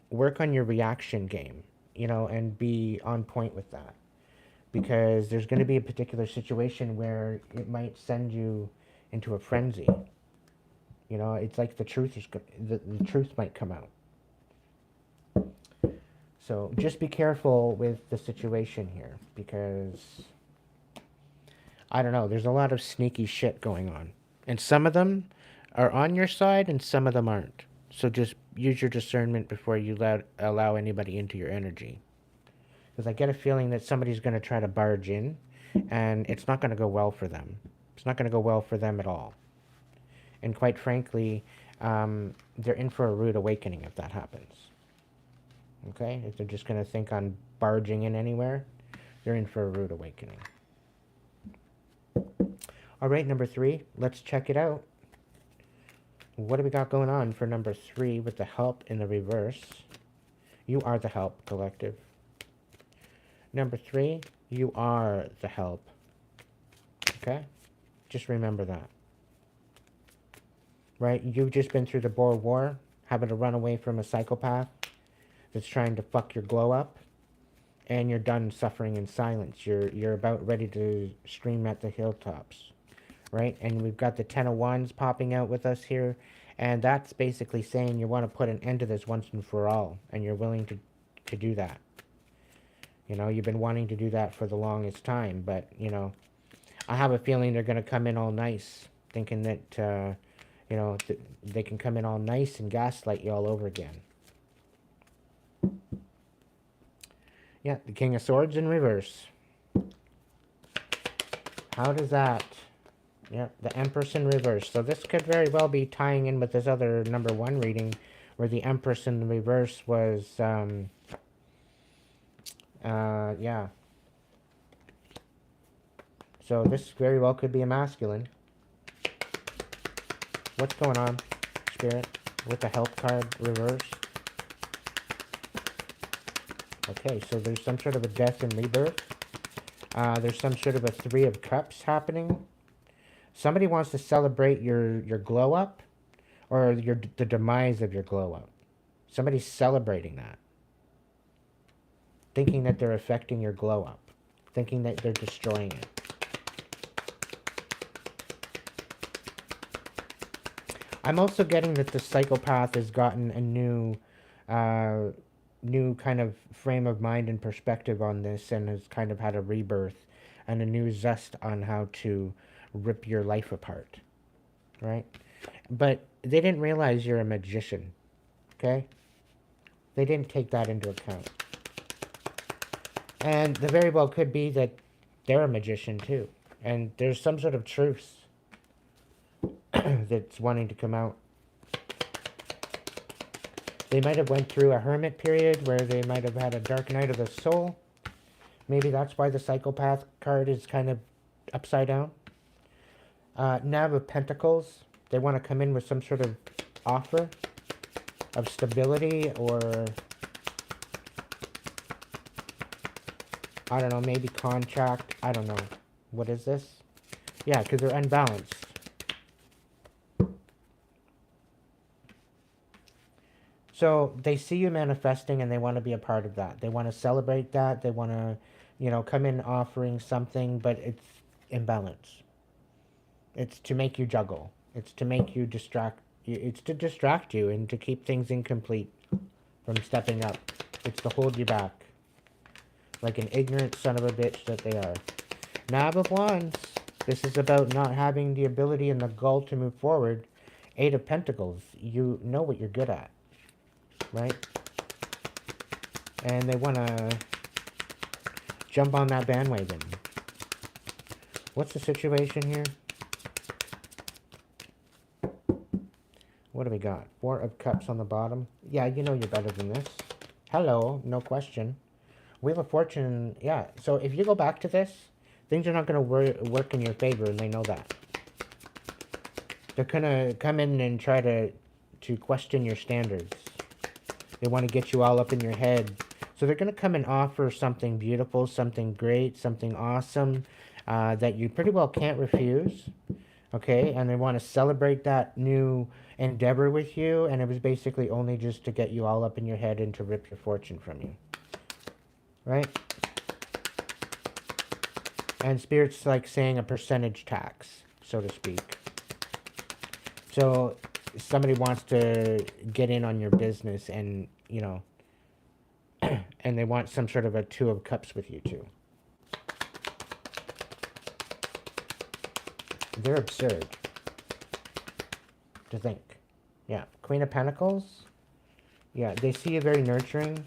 work on your reaction game, and be on point with that, because there's going to be a particular situation where it might send you into a frenzy. It's like the truth might come out. So just be careful with the situation here, because I don't know, there's a lot of sneaky shit going on, and some of them are on your side and some of them aren't. So just use your discernment before you allow anybody into your energy. Because I get a feeling that somebody's going to try to barge in, and it's not going to go well for them. It's not going to go well for them at all. And quite frankly, they're in for a rude awakening if that happens. Okay? If they're just going to think on barging in anywhere, they're in for a rude awakening. All right, number 3, let's check it out. What do we got going on for number 3 with the help in the reverse? You are the help, collective. Number 3, you are the help. Okay? Just remember that. Right? You've just been through the Boer War, having to run away from a psychopath that's trying to fuck your glow up, and you're done suffering in silence. You're about ready to scream at the hilltops. Right? And we've got the Ten of Wands popping out with us here, and that's basically saying you want to put an end to this once and for all, and you're willing to do that. You've been wanting to do that for the longest time, but, I have a feeling they're going to come in all nice, thinking that, they can come in all nice and gaslight you all over again. Yeah, the King of Swords in reverse. How does that... Yeah, the Empress in reverse. So this could very well be tying in with this other number 1 reading, where the Empress in the reverse was, yeah. So this very well could be a masculine. What's going on, Spirit, with the help card reverse? Okay, so there's some sort of a death and rebirth. There's some sort of a 3 of Cups happening. Somebody wants to celebrate your glow up, or the demise of your glow up. Somebody's celebrating that. thinking that they're affecting your glow up, thinking that they're destroying it. I'm also getting that the psychopath has gotten a new kind of frame of mind and perspective on this, and has kind of had a rebirth and a new zest on how to rip your life apart, right? But they didn't realize you're a magician, okay? They didn't take that into account. And the very well could be that they're a magician too, and there's some sort of truth that's wanting to come out. They might have went through a hermit period where they might have had a dark night of the soul. Maybe that's why the psychopath card is kind of upside down. Nav of Pentacles. They want to come in with some sort of offer of stability, or I don't know, maybe contract. I don't know. What is this? Yeah, because they're unbalanced. So they see you manifesting and they want to be a part of that. They want to celebrate that. They want to, come in offering something, but it's imbalance. It's to make you juggle. It's to make you distract. It's to distract you and to keep things incomplete from stepping up. It's to hold you back. Like an ignorant son of a bitch that they are. Knab of Wands. This is about not having the ability and the gall to move forward. Eight of Pentacles. You know what you're good at. Right? And they want to jump on that bandwagon. What's the situation here? What do we got? Four of Cups on the bottom. Yeah, you know you're better than this. Hello, no question. Wheel of Fortune, yeah. So if you go back to this, things are not going to work in your favor, and they know that. They're going to come in and try to question your standards. They want to get you all up in your head. So they're going to come and offer something beautiful, something great, something awesome that you pretty well can't refuse. Okay? And they want to celebrate that new endeavor with you. And it was basically only just to get you all up in your head and to rip your fortune from you. Right? And Spirit's like saying a percentage tax, so to speak. So somebody wants to get in on your business and, and they want some sort of a Two of Cups with you too. They're absurd to think. Yeah. Queen of Pentacles. Yeah, they see you very nurturing.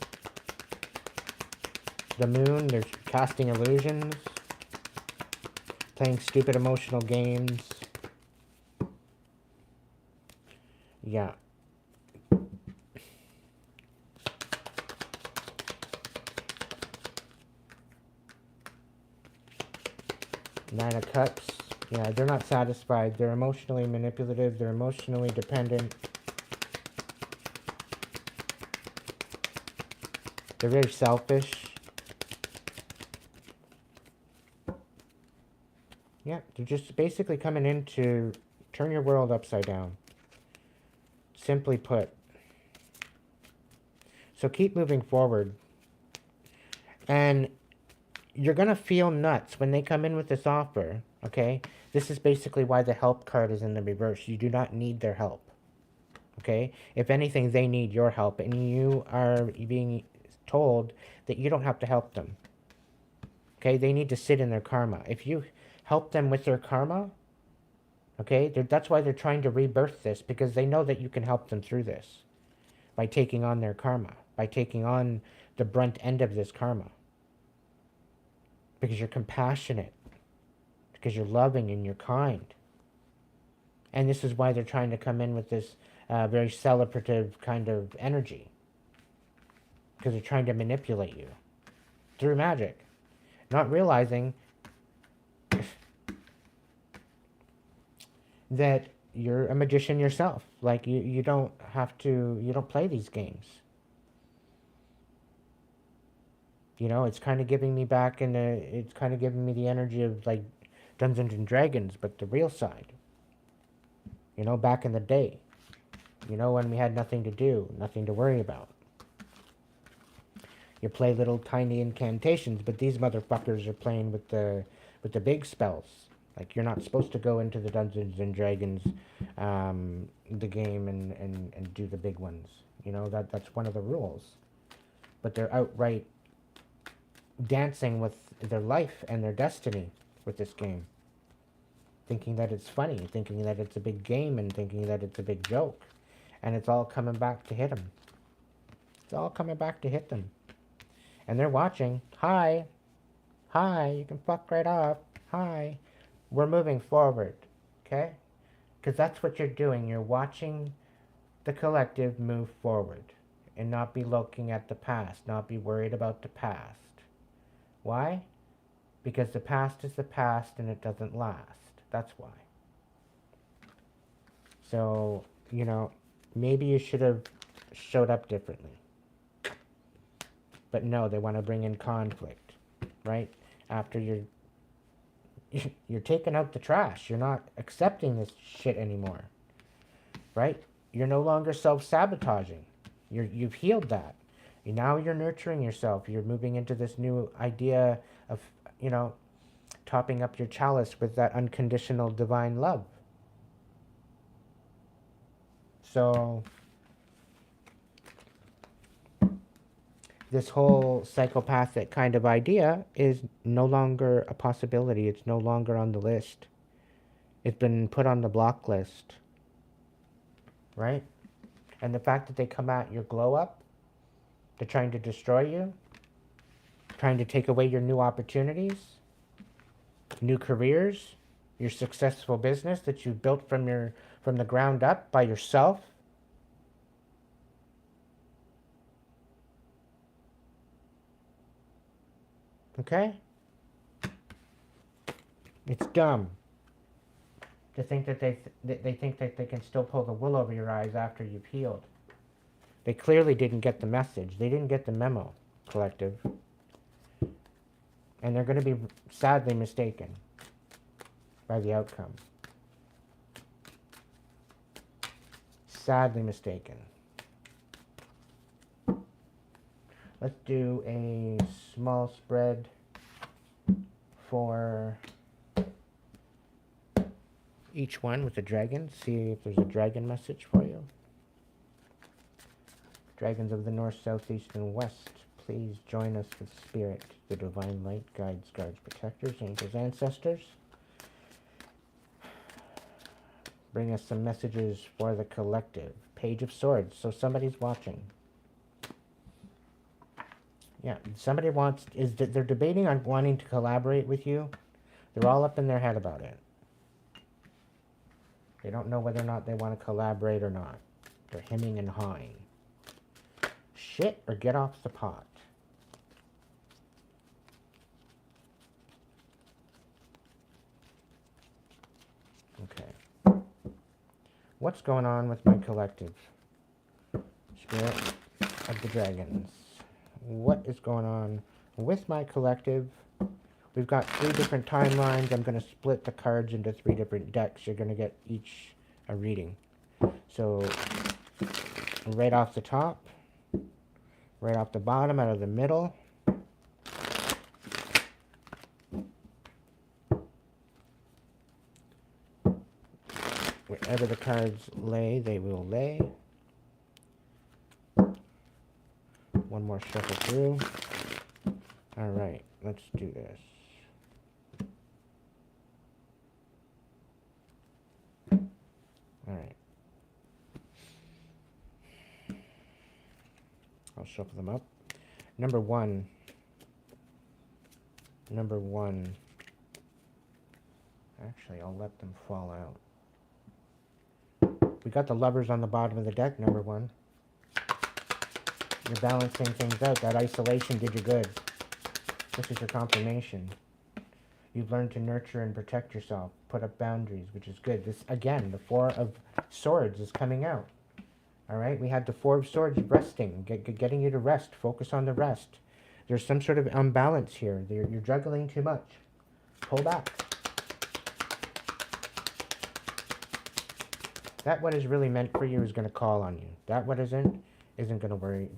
The Moon, they're casting illusions. Playing stupid emotional games. Yeah. Nine of Cups. Yeah, they're not satisfied. They're emotionally manipulative. They're emotionally dependent. They're very selfish. Yeah, they're just basically coming in to turn your world upside down. Simply put. So keep moving forward. And you're going to feel nuts when they come in with this offer, okay? This is basically why the help card is in the reverse. You do not need their help, okay? If anything, they need your help, and you are being told that you don't have to help them, okay? They need to sit in their karma. If you help them with their karma, okay, that's why they're trying to rebirth this, because they know that you can help them through this by taking on their karma, by taking on the brunt end of this karma. Because you're compassionate, because you're loving and you're kind. And this is why they're trying to come in with this very celebrative kind of energy. Because they're trying to manipulate you through magic. Not realizing that you're a magician yourself. Like, you don't have to, you don't play these games. It's kind of giving me back, and it's kind of giving me the energy of, like, Dungeons and Dragons, but the real side. Back in the day. When we had nothing to do, nothing to worry about. You play little tiny incantations, but these motherfuckers are playing with the big spells. Like, you're not supposed to go into the Dungeons and Dragons, the game, and do the big ones. You know, that's one of the rules. But they're outright dancing with their life and their destiny with this game. Thinking that it's funny, thinking that it's a big game, and thinking that it's a big joke. And it's all coming back to hit them. It's all coming back to hit them. And they're watching. Hi. Hi, you can fuck right off. Hi. We're moving forward. Okay? Because that's what you're doing. You're watching the collective move forward. And not be looking at the past. Not be worried about the past. Why? Because the past is the past and it doesn't last. That's why. So, you know, maybe you should have showed up differently. But no, they want to bring in conflict, right? After you're taking out the trash. You're not accepting this shit anymore, right? You're no longer self-sabotaging. You've healed that. Now you're nurturing yourself. You're moving into this new idea of, you know, topping up your chalice with that unconditional divine love. So this whole psychopathic kind of idea is no longer a possibility. It's no longer on the list. It's been put on the block list, right? And the fact that they come at your glow up, they're trying to destroy you, trying to take away your new opportunities, new careers, your successful business that you built from the ground up by yourself. Okay? It's dumb to think that they think that they can still pull the wool over your eyes after you've healed. They clearly didn't get the message. They didn't get the memo, collective. And they're going to be sadly mistaken by the outcome. Sadly mistaken. Let's do a small spread for each one with the dragon. See if there's a dragon message for you. Dragons of the north, south, east, and west, please join us with spirit, the divine light, guides, guards, protectors, angels, ancestors. Bring us some messages for the collective. Page of Swords, so somebody's watching. Yeah, somebody wants, they're debating on wanting to collaborate with you. They're all up in their head about it. They don't know whether or not they want to collaborate or not. They're hemming and hawing. Shit or get off the pot. Okay. What's going on with my collective? Spirit of the dragons. What is going on with my collective? We've got 3 different timelines. I'm going to split the cards into 3 different decks. You're going to get each a reading. So, right off the top, right off the bottom, out of the middle. Wherever the cards lay, they will lay. One more shuffle through. Alright, let's do this. Alright. I'll shuffle them up. Number one. Actually, I'll let them fall out. We got the lovers on the bottom of the deck, number 1. You're balancing things out. That isolation did you good. This is your confirmation. You've learned to nurture and protect yourself. Put up boundaries, which is good. This, again, the 4 of Swords is coming out. Alright, we had the 4 of Swords resting, getting you to rest. Focus on the rest. There's some sort of imbalance here. You're juggling too much. Pull back. That what is really meant for you is going to call on you. That what isn't going to worry.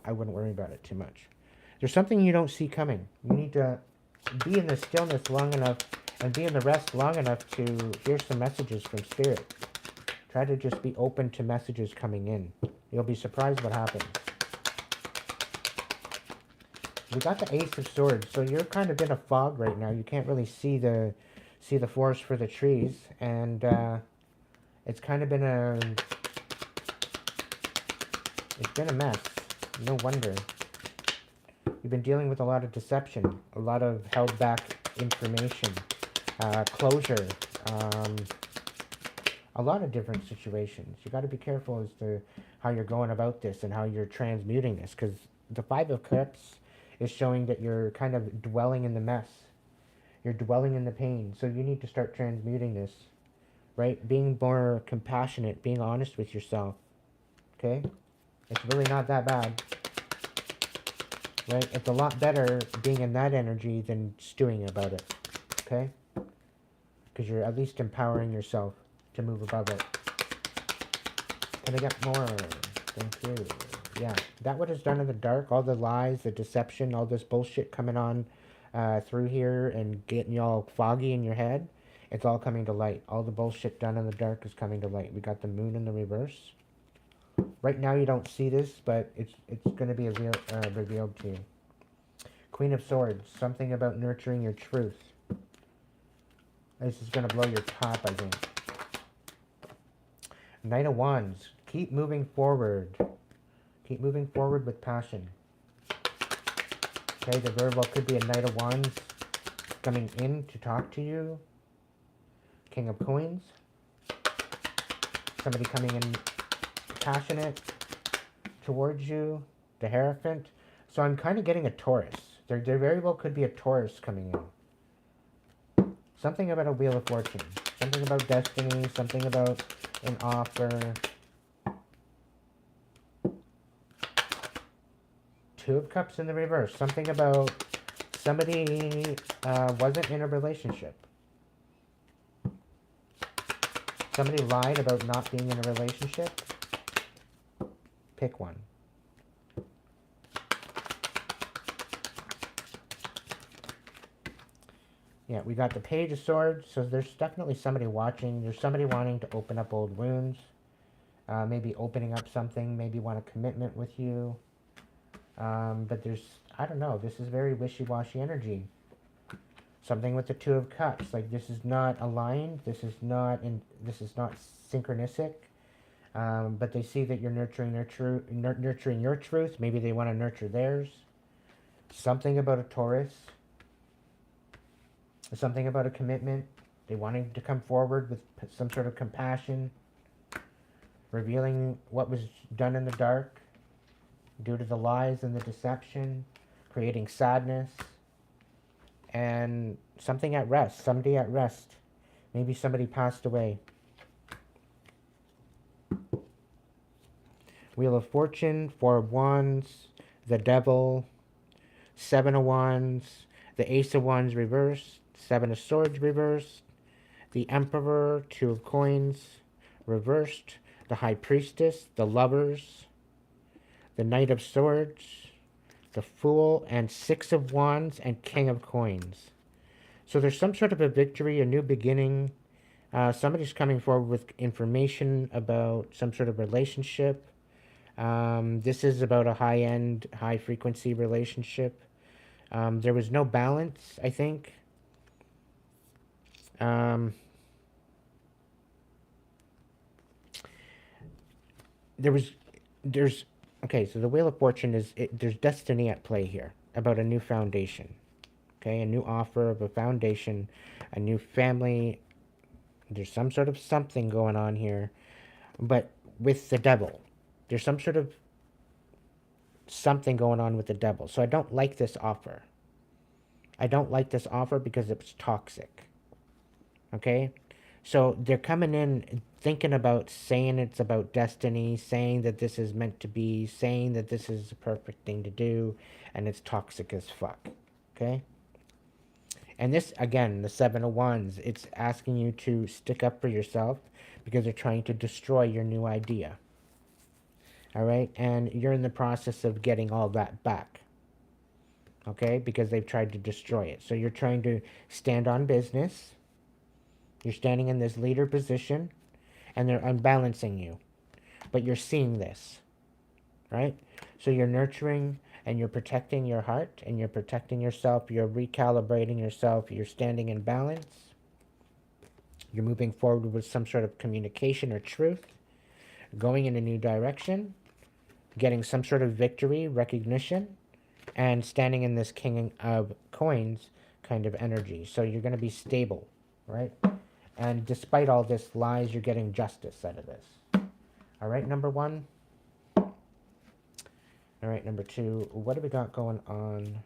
I wouldn't worry about it too much. There's something you don't see coming. You need to be in the stillness long enough and be in the rest long enough to hear some messages from Spirit. Try to just be open to messages coming in. You'll be surprised what happens. We got the Ace of Swords, so you're kind of in a fog right now. You can't really see the forest for the trees, and it's kind of been a mess. No wonder. You've been dealing with a lot of deception, a lot of held back information, closure, a lot of different situations. You got to be careful as to how you're going about this and how you're transmuting this, because the Five of Cups is showing that you're kind of dwelling in the mess. You're dwelling in the pain. So you need to start transmuting this, right? Being more compassionate, being honest with yourself. Okay? It's really not that bad. Right? It's a lot better being in that energy than stewing about it. Okay? Because you're at least empowering yourself to move above it. Can I get more? Thank you. Yeah, that what is done in the dark, all the lies, the deception, all this bullshit coming on through here and getting you all foggy in your head, it's all coming to light. All the bullshit done in the dark is coming to light. We got the moon in the reverse. Right now you don't see this, but it's going to be revealed to you. Queen of Swords, something about nurturing your truth. This is going to blow your top, I think. Knight of Wands, keep moving forward. Keep moving forward with passion. Okay, the very well could be a Knight of Wands coming in to talk to you. King of Coins. Somebody coming in passionate towards you. The Hierophant. So I'm kind of getting a Taurus. There very well could be a Taurus coming in. Something about a Wheel of Fortune. Something about destiny. Something about an offer. Two of Cups in the reverse. Something about somebody wasn't in a relationship. Somebody lied about not being in a relationship. Pick one. Yeah, we got the Page of Swords. So there's definitely somebody watching. There's somebody wanting to open up old wounds. Maybe opening up something. Maybe want a commitment with you. But there's, I don't know, this is very wishy-washy energy. Something with the Two of Cups, like this is not aligned, this is not synchronistic. But they see that you're nurturing nurturing your truth. Maybe they want to nurture theirs. Something about a Taurus. Something about a commitment. They wanting to come forward with some sort of compassion, revealing what was done in the dark due to the lies and the deception, creating sadness, and something at rest, somebody at rest. Maybe somebody passed away. Wheel of Fortune, Four of Wands, the Devil, Seven of Wands, the Ace of Wands reversed, Seven of Swords reversed, the Emperor, Two of Coins reversed, the High Priestess, the Lovers, the Knight of Swords, the Fool, and Six of Wands, and King of Coins. So there's some sort of a victory, a new beginning. Somebody's coming forward with information about some sort of relationship. This is about a high-end, high-frequency relationship. There was no balance, I think. Okay, so the Wheel of Fortune is, there's destiny at play here, about a new foundation. Okay, a new offer of a foundation, a new family. There's some sort of something going on here. But with the Devil, there's some sort of something going on with the Devil. So I don't like this offer. I don't like this offer because it's toxic. Okay? So they're coming in thinking about saying it's about destiny, saying that this is meant to be, saying that this is the perfect thing to do, and it's toxic as fuck. Okay? And this, again, the Seven of Wands, it's asking you to stick up for yourself because they're trying to destroy your new idea. All right? And you're in the process of getting all that back. okay? Because they've tried to destroy it. So you're trying to stand on business. You're standing in this leader position, and they're unbalancing you. But you're seeing this, right? So you're nurturing and you're protecting your heart and you're protecting yourself. You're recalibrating yourself. You're standing in balance. You're moving forward with some sort of communication or truth, going in a new direction, getting some sort of victory, recognition, and standing in this king of coins kind of energy. So you're going to be stable, right? And despite all this lies, you're getting justice out of this. All right, number one. All right, number two. What do we got going on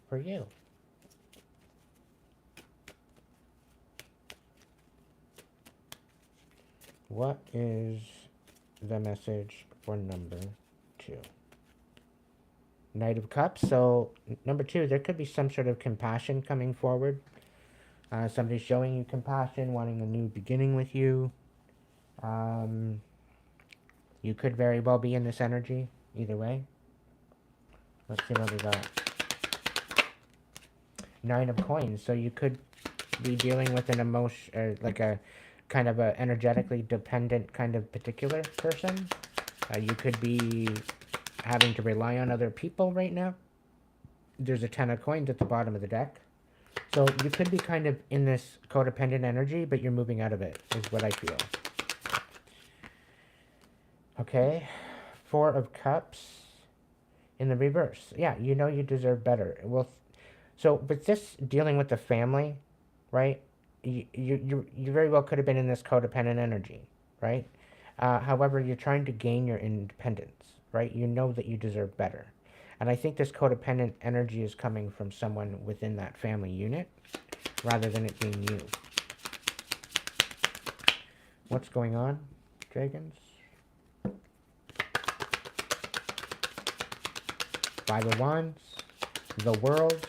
for you? What is the message for number two? Knight of Cups. So number two, there could be some sort of compassion coming forward. Somebody showing you compassion, wanting a new beginning with you. You could very well be in this energy, either way. Let's see what we got. Nine of Coins. So you could be dealing with an emotion, like a kind of a energetically dependent kind of particular person. You could be having to rely on other people right now. There's a 10 of Coins at the bottom of the deck. So you could be kind of in this codependent energy, but you're moving out of it, is what I feel. Okay. Four of Cups in the reverse. Yeah, you know you deserve better. Well, so, but this dealing with the family, right? You very well could have been in this codependent energy, right? However, you're trying to gain your independence, right? You know that you deserve better. And I think this codependent energy is coming from someone within that family unit rather than it being you. What's going on, dragons? Five of Wands, the World.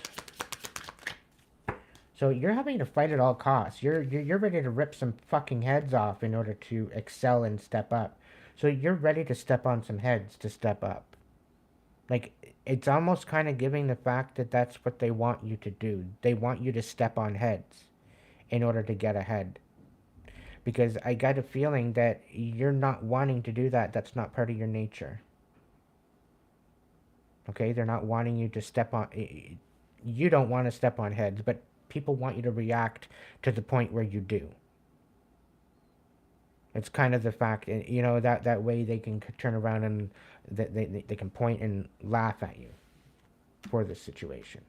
So you're having to fight at all costs. You're ready to rip some fucking heads off in order to excel and step up. So you're ready to step on some heads to step up. Like, it's almost kind of giving the fact that that's what they want you to do. They want you to step on heads in order to get ahead. Because I got a feeling that you're not wanting to do that. That's not part of your nature. Okay? They're not wanting you to step on... You don't want to step on heads, but people want you to react to the point where you do. It's kind of the fact, that way they can turn around and they can point and laugh at you for this situation.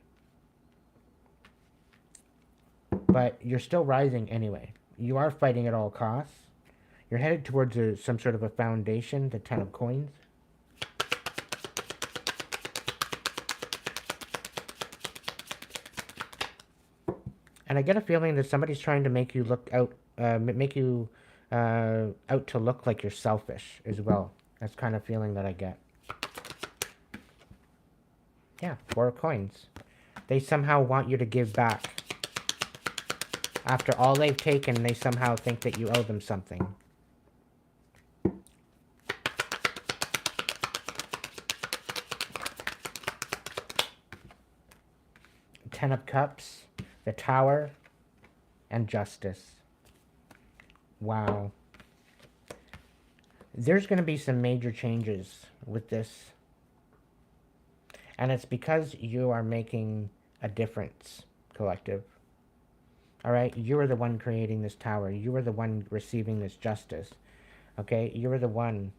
But you're still rising anyway. You are fighting at all costs. You're headed towards some sort of a foundation, the 10 of Coins. And I get a feeling that somebody's trying to make you look out, out to look like you're selfish as well. That's kind of feeling that I get. Yeah, 4 of Coins. They somehow want you to give back. After all they've taken, they somehow think that you owe them something. Ten of Cups, the Tower, and Justice. Wow. There's going to be some major changes with this. And it's because you are making a difference, collective. Alright? You are the one creating this tower. You are the one receiving this justice. Okay? You are the one.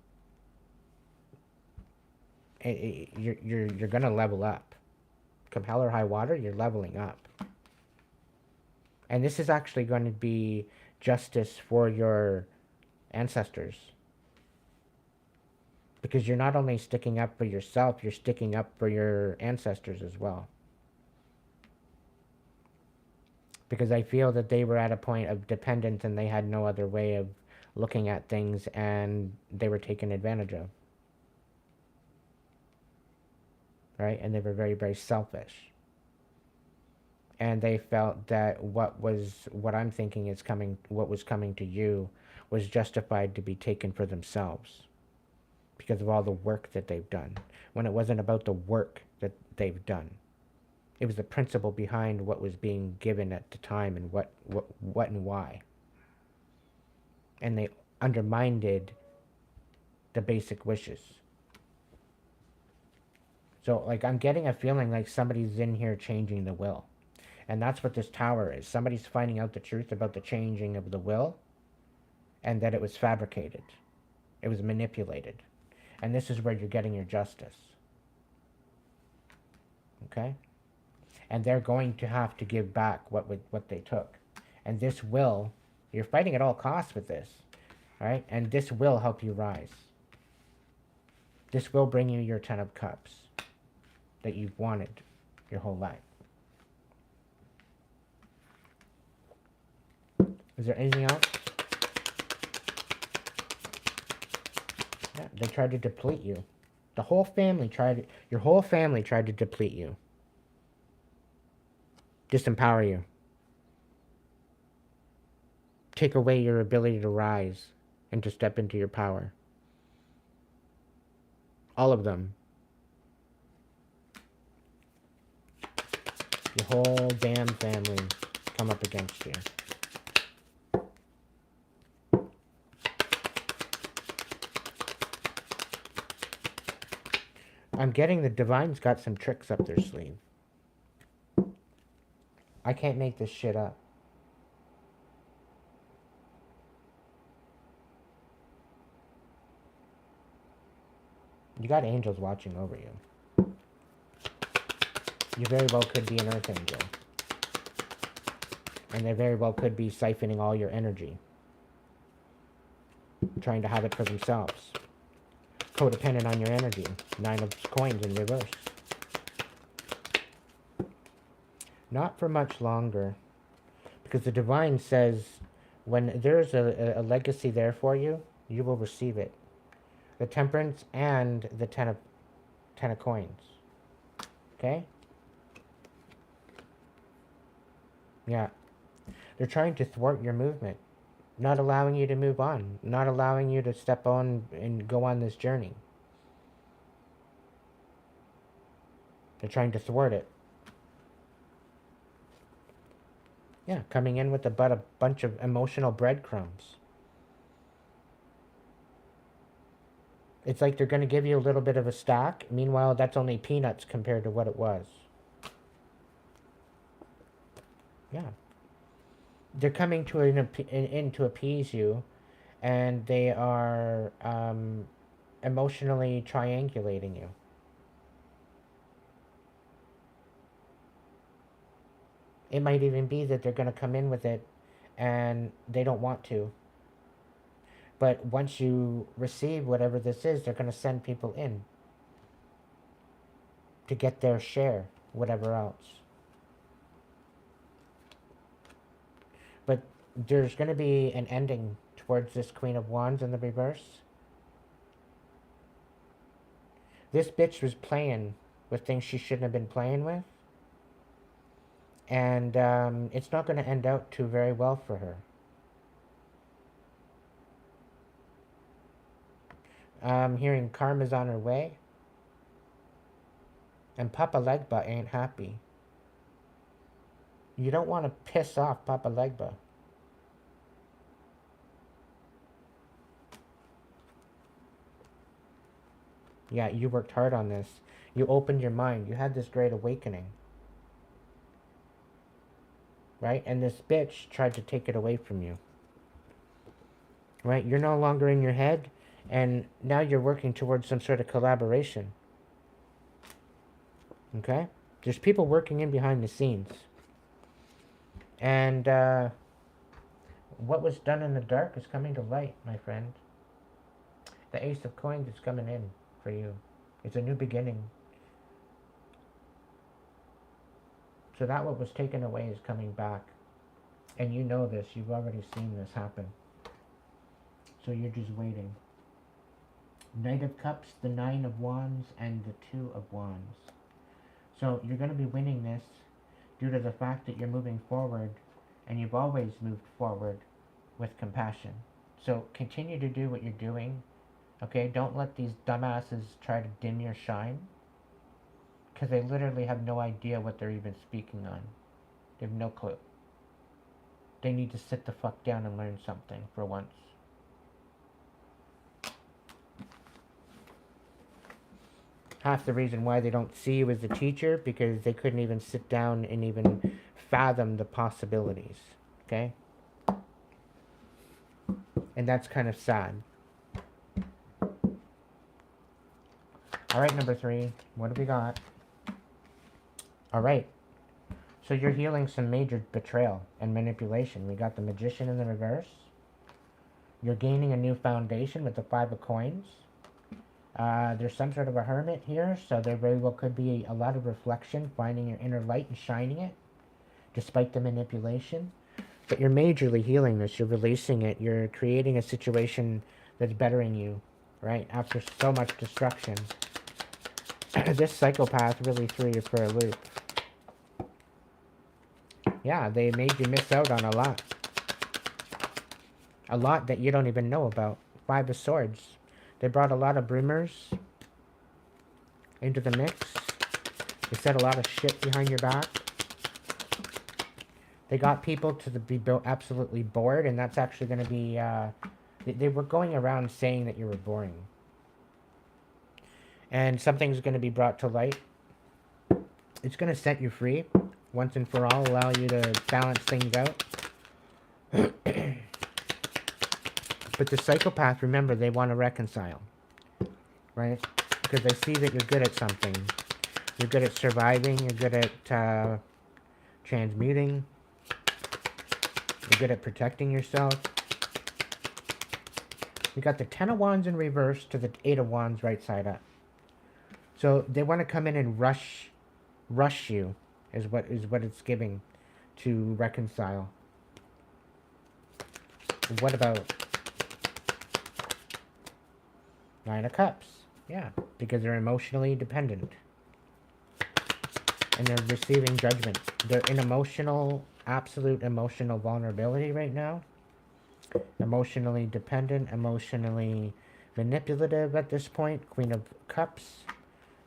You're going to level up. Come hell or high water, you're leveling up. And this is actually going to be justice for your ancestors. Because you're not only sticking up for yourself, you're sticking up for your ancestors as well. Because I feel that they were at a point of dependence and they had no other way of looking at things and they were taken advantage of. Right? And they were very, very selfish. And they felt that what I'm thinking is coming, what was coming to you was justified to be taken for themselves. Because of all the work that they've done. When it wasn't about the work that they've done. It was the principle behind what was being given at the time and what and why. And they undermined the basic wishes. So, like, I'm getting a feeling like somebody's in here changing the will. And that's what this tower is. Somebody's finding out the truth about the changing of the will and that it was fabricated. It was manipulated. And this is where you're getting your justice. Okay? And they're going to have to give back what they took. And this will, you're fighting at all costs with this. Right? And this will help you rise. This will bring you your 10 of Cups that you've wanted your whole life. Is there anything else? Yeah, they tried to deplete you. The whole family tried, your whole family tried to deplete you. Disempower you. Take away your ability to rise and to step into your power. All of them. Your whole damn family come up against you. I'm getting the Divine's got some tricks up their sleeve. I can't make this shit up. You got angels watching over you. You very well could be an earth angel. And they very well could be siphoning all your energy. Trying to have it for themselves. Codependent on your energy. 9 of coins in reverse. Not for much longer. Because the Divine says, when there's a legacy there for you, you will receive it. The Temperance and the 10 of coins. Okay? Yeah. They're trying to thwart your movement. Not allowing you to move on. Not allowing you to step on and go on this journey. They're trying to thwart it. Yeah, coming in with a bunch of emotional breadcrumbs. It's like they're going to give you a little bit of a stack. Meanwhile, that's only peanuts compared to what it was. Yeah. They're coming to in to appease you, and they are emotionally triangulating you. It might even be that they're going to come in with it, and they don't want to. But once you receive whatever this is, they're going to send people in to get their share, whatever else. But there's going to be an ending towards this Queen of Wands in the reverse. This bitch was playing with things she shouldn't have been playing with. And it's not going to end out too very well for her. I'm hearing karma's on her way. And Papa Legba ain't happy. You don't want to piss off Papa Legba. Yeah, you worked hard on this. You opened your mind. You had this great awakening. Right? And this bitch tried to take it away from you. Right? You're no longer in your head, and now you're working towards some sort of collaboration. Okay? There's people working in behind the scenes. And what was done in the dark is coming to light, my friend. The Ace of Coins is coming in for you. It's a new beginning. So that what was taken away is coming back. And you know this. You've already seen this happen. So you're just waiting. Knight of Cups, the 9 of Wands, and the 2 of Wands. So you're going to be winning this due to the fact that you're moving forward, and you've always moved forward with compassion. So continue to do what you're doing. Okay? Don't let these dumbasses try to dim your shine. Because they literally have no idea what they're even speaking on. They have no clue. They need to sit the fuck down and learn something for once. Half the reason why they don't see you as a teacher, because they couldn't even sit down and even fathom the possibilities. Okay? And that's kind of sad. Alright, number 3. What have we got? Alright. So you're healing some major betrayal and manipulation. We got the Magician in the reverse. You're gaining a new foundation with the 5 of coins. There's some sort of a hermit here, so there very well could be a lot of reflection, finding your inner light and shining it, despite the manipulation. But you're majorly healing this. You're releasing it. You're creating a situation that's bettering you, right? After so much destruction. This psychopath really threw you for a loop. Yeah, they made you miss out on a lot. A lot that you don't even know about. 5 of Swords. They brought a lot of rumors into the mix. They said a lot of shit behind your back. They got people to be absolutely bored, and that's actually going to be... they were going around saying that you were boring. And something's going to be brought to light. It's going to set you free, once and for all, allow you to balance things out. But the psychopath, remember, they want to reconcile, right? Because they see that you're good at something. You're good at surviving. You're good at transmuting. You're good at protecting yourself. You got the 10 of Wands in reverse to the 8 of Wands right side up. So they want to come in and rush you, is what it's giving, to reconcile. What about 9 of Cups? Yeah, because they're emotionally dependent. And they're receiving judgment. They're in absolute emotional vulnerability right now. Emotionally dependent, emotionally manipulative at this point. Queen of Cups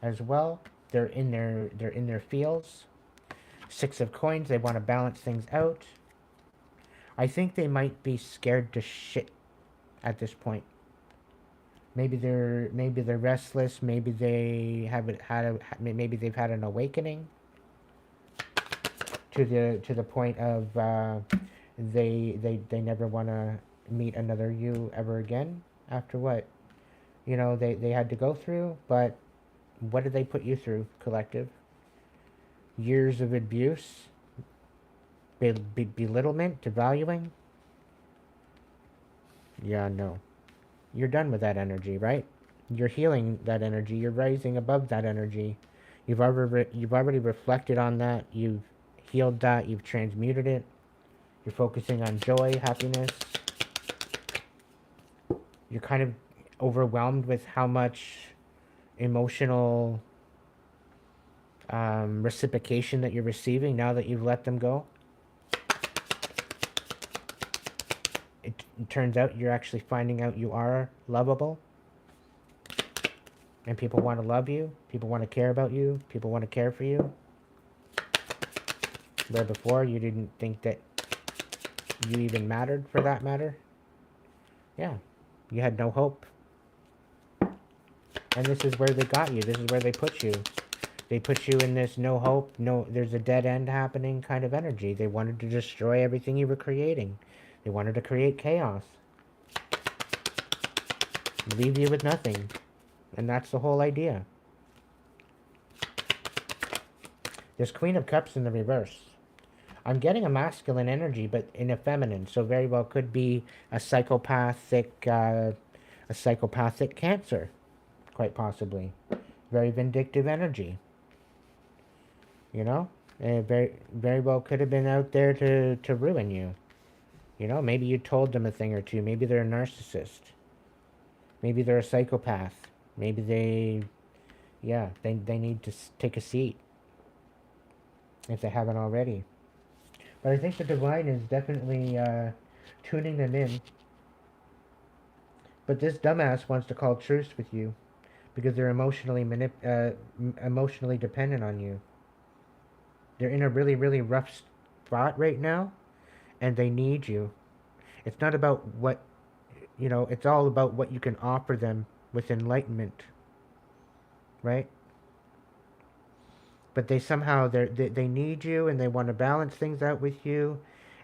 as well. They're in their feels. 6 of Coins, they want to balance things out. I think they might be scared to shit at this point. Maybe they're restless. Maybe they maybe they've had an awakening to the point of they never want to meet another you ever again after what they had to go through. But what did they put you through, collective? Years of abuse, belittlement, devaluing. Yeah, no. You're done with that energy, right? You're healing that energy. You're rising above that energy. You've already reflected on that. You've healed that. You've transmuted it. You're focusing on joy, happiness. You're kind of overwhelmed with how much emotional reciprocation that you're receiving now that you've let them go. It turns out you're actually finding out you are lovable. And people want to love you. People want to care about you. People want to care for you. Where before you didn't think that you even mattered, for that matter. Yeah. You had no hope. And this is where they got you. This is where they put you. They put you in this no hope, there's a dead end happening kind of energy. They wanted to destroy everything you were creating. They wanted to create chaos. Leave you with nothing. And that's the whole idea. There's Queen of Cups in the reverse. I'm getting a masculine energy, but in a feminine. So very well could be a psychopathic Cancer. Quite possibly. Very vindictive energy. Very, very well could have been out there to ruin you. Maybe you told them a thing or two. Maybe they're a narcissist. Maybe they're a psychopath. Maybe they need to take a seat. If they haven't already. But I think the divine is definitely tuning them in. But this dumbass wants to call truce with you. because they're emotionally dependent on you. They're in a really, really rough spot right now, and they need you. It's not about what, it's all about what you can offer them with enlightenment, right? But they somehow they need you, and they want to balance things out with you,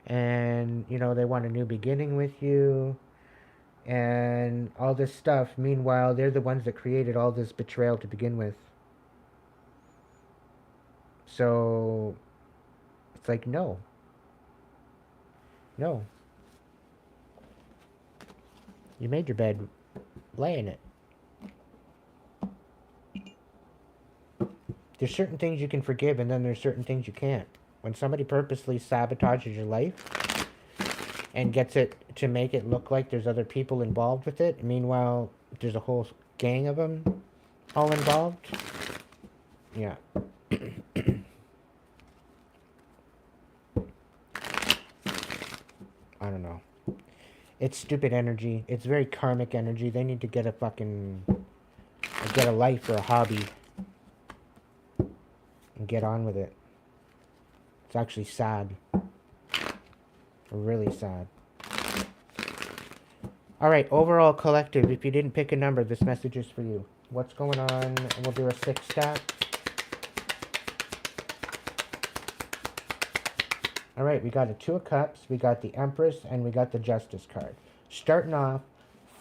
and they want a new beginning with you, and all this stuff. Meanwhile, they're the ones that created all this betrayal to begin with. So it's like, no, no. You made your bed, lay in it. There's certain things you can forgive, and then there's certain things you can't. When somebody purposely sabotages your life and gets it to make it look like there's other people involved with it, meanwhile, there's a whole gang of them all involved. Yeah. I don't know. It's stupid energy. It's very karmic energy. They need to get a life or a hobby and get on with it. It's actually sad. Really sad. Alright, overall collective, if you didn't pick a number, this message is for you. What's going on? We'll do a 6 stack. Alright, we got a 2 of Cups, we got the Empress, and we got the Justice card. Starting off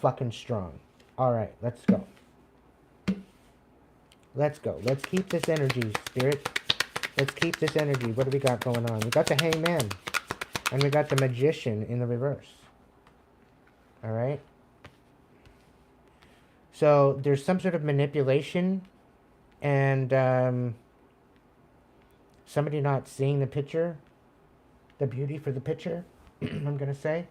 fucking strong. Alright, let's go. Let's go. Let's keep this energy, Spirit. Let's keep this energy. What do we got going on? We got the Hangman. And we got the Magician in the reverse. Alright? So, there's some sort of manipulation. And, somebody not seeing the picture. The beauty for the picture, I'm going to say.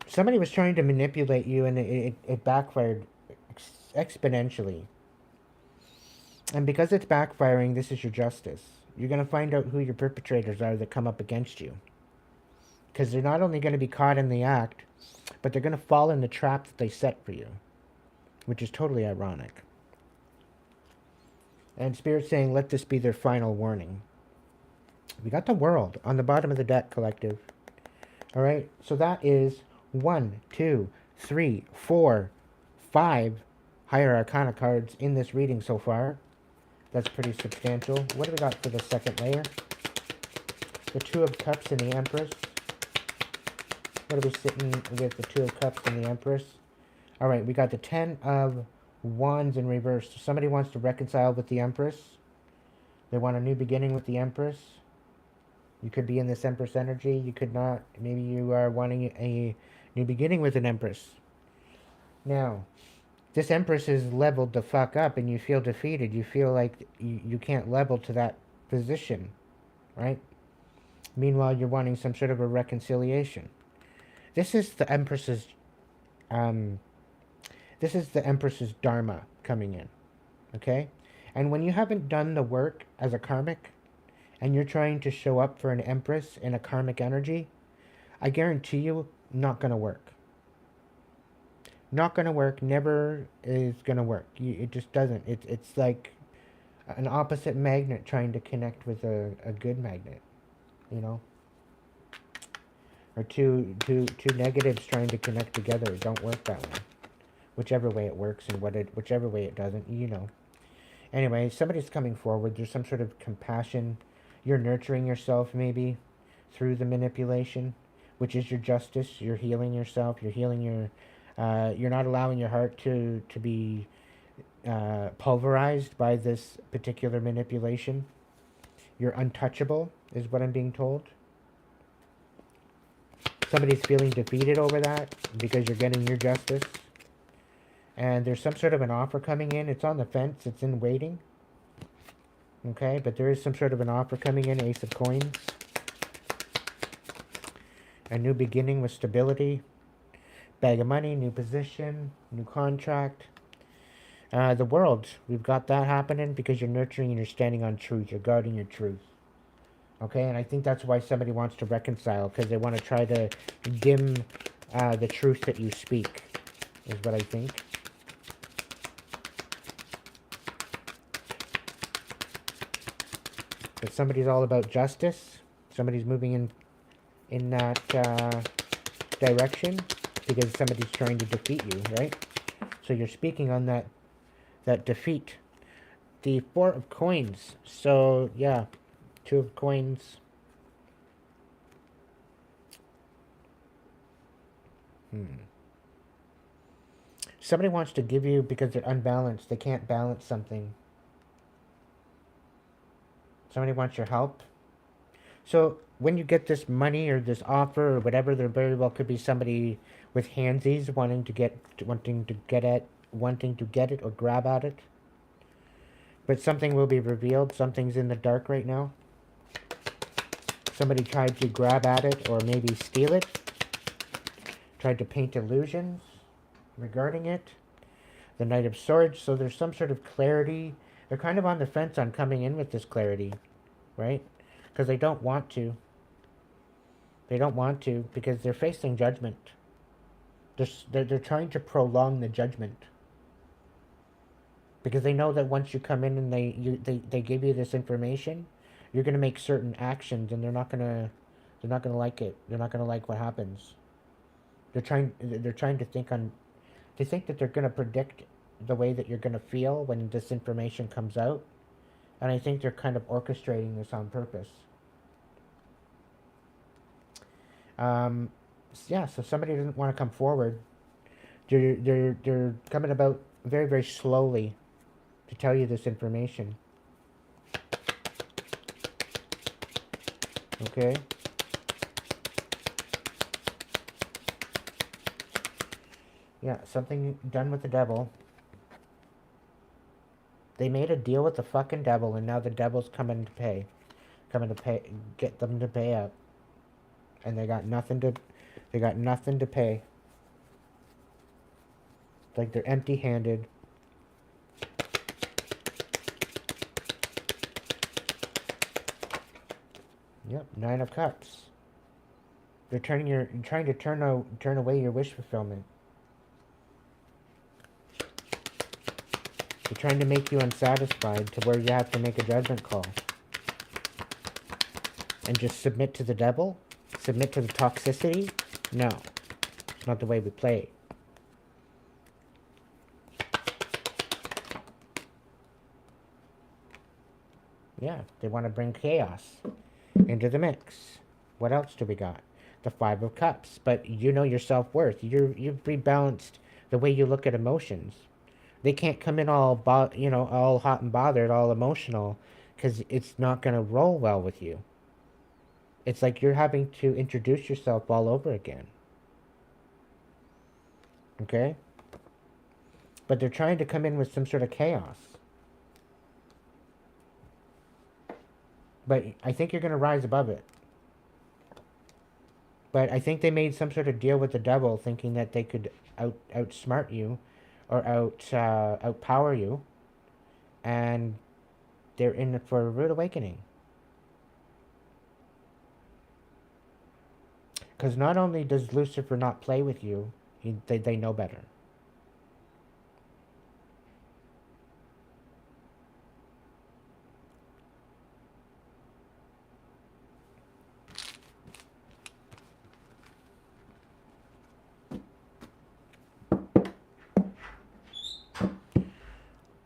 Somebody was trying to manipulate you, and it backfired exponentially. And because it's backfiring, this is your justice. You're going to find out who your perpetrators are that come up against you. Because they're not only going to be caught in the act, but they're going to fall in the trap that they set for you. Which is totally ironic. And Spirit's saying, let this be their final warning. We got the World on the bottom of the deck, collective. Alright, so that is 1, 2, 3, 4, 5 higher arcana cards in this reading so far. That's pretty substantial. What do we got for the second layer? The 2 of Cups and the Empress. What are we sitting with the 2 of Cups and the Empress? Alright, we got the 10 of Wands in reverse. So somebody wants to reconcile with the Empress. They want a new beginning with the Empress. You could be in this Empress energy. You could not. Maybe you are wanting a new beginning with an Empress. Now, this Empress is leveled the fuck up and you feel defeated. You feel like you can't level to that position, right? Meanwhile, you're wanting some sort of a reconciliation. This is the Empress's Dharma coming in, okay? And when you haven't done the work as a karmic, and you're trying to show up for an Empress in a karmic energy, I guarantee you, not going to work. Not going to work, never is going to work. It just doesn't. It's like an opposite magnet trying to connect with a good magnet, you know? Or two negatives trying to connect together. It don't work that way. Whichever way it works and whichever way it doesn't, you know. Anyway, somebody's coming forward. There's some sort of compassion. You're nurturing yourself, maybe, through the manipulation, which is your justice. You're healing yourself. You're healing your... you're not allowing your heart to be pulverized by this particular manipulation. You're untouchable, is what I'm being told. Somebody's feeling defeated over that because you're getting your justice. And there's some sort of an offer coming in. It's on the fence. It's in waiting. Okay, but there is some sort of an offer coming in. Ace of Coins. A new beginning with stability. Bag of money, new position, new contract. The World. We've got that happening because you're nurturing and you're standing on truth. You're guarding your truth. Okay, and I think that's why somebody wants to reconcile, because they want to try to dim the truth that you speak, is what I think. But somebody's all about justice. Somebody's moving in that direction because somebody's trying to defeat you, right? So you're speaking on that defeat. The Four of Coins. So yeah, Two of Coins. Somebody wants to give you because they're unbalanced. They can't balance something. Somebody wants your help. So when you get this money or this offer or whatever, there very well could be somebody with handsies wanting to get it or grab at it. But something will be revealed. Something's in the dark right now. Somebody tried to grab at it or maybe steal it. Tried to paint illusions regarding it. The Knight of Swords. So there's some sort of clarity. They're kind of on the fence on coming in with this clarity, right? Because they don't want to. They don't want to because they're facing judgment. They're trying to prolong the judgment. Because they know that once you come in and they give you this information, you're gonna make certain actions, and they're not gonna like it. They're not gonna like what happens. They're trying to think on. They think that they're gonna predict the way that you're gonna feel when this information comes out, and I think they're kind of orchestrating this on purpose. Yeah. So somebody doesn't want to come forward. They're coming about very, very slowly to tell you this information. Okay? Yeah, something done with the devil. They made a deal with the fucking devil, and now the devil's coming to pay. Get them to pay up. And they got nothing to pay. Like they're empty-handed. Yep, Nine of Cups. They're trying to turn away your wish fulfillment. They're trying to make you unsatisfied to where you have to make a judgment call. And just submit to the devil? Submit to the toxicity? No. It's not the way we play. Yeah, they want to bring chaos into the mix. What else do we got? The Five of Cups. But you know your self-worth. You've rebalanced the way you look at emotions. They can't come in all hot and bothered, all emotional, because it's not going to roll well with you. It's like you're having to introduce yourself all over again. Okay? But they're trying to come in with some sort of chaos. But I think you're going to rise above it. But I think they made some sort of deal with the devil, thinking that they could outsmart you or outpower you. And they're in for a rude awakening. Because not only does Lucifer not play with you, they know better.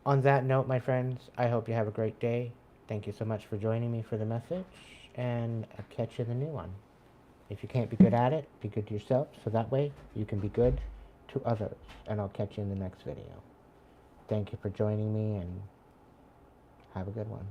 On that note, my friends, I hope you have a great day. Thank you so much for joining me for the message, and I'll catch you in the new one. If you can't be good at it, be good to yourself, so that way you can be good to others. And I'll catch you in the next video. Thank you for joining me, and have a good one.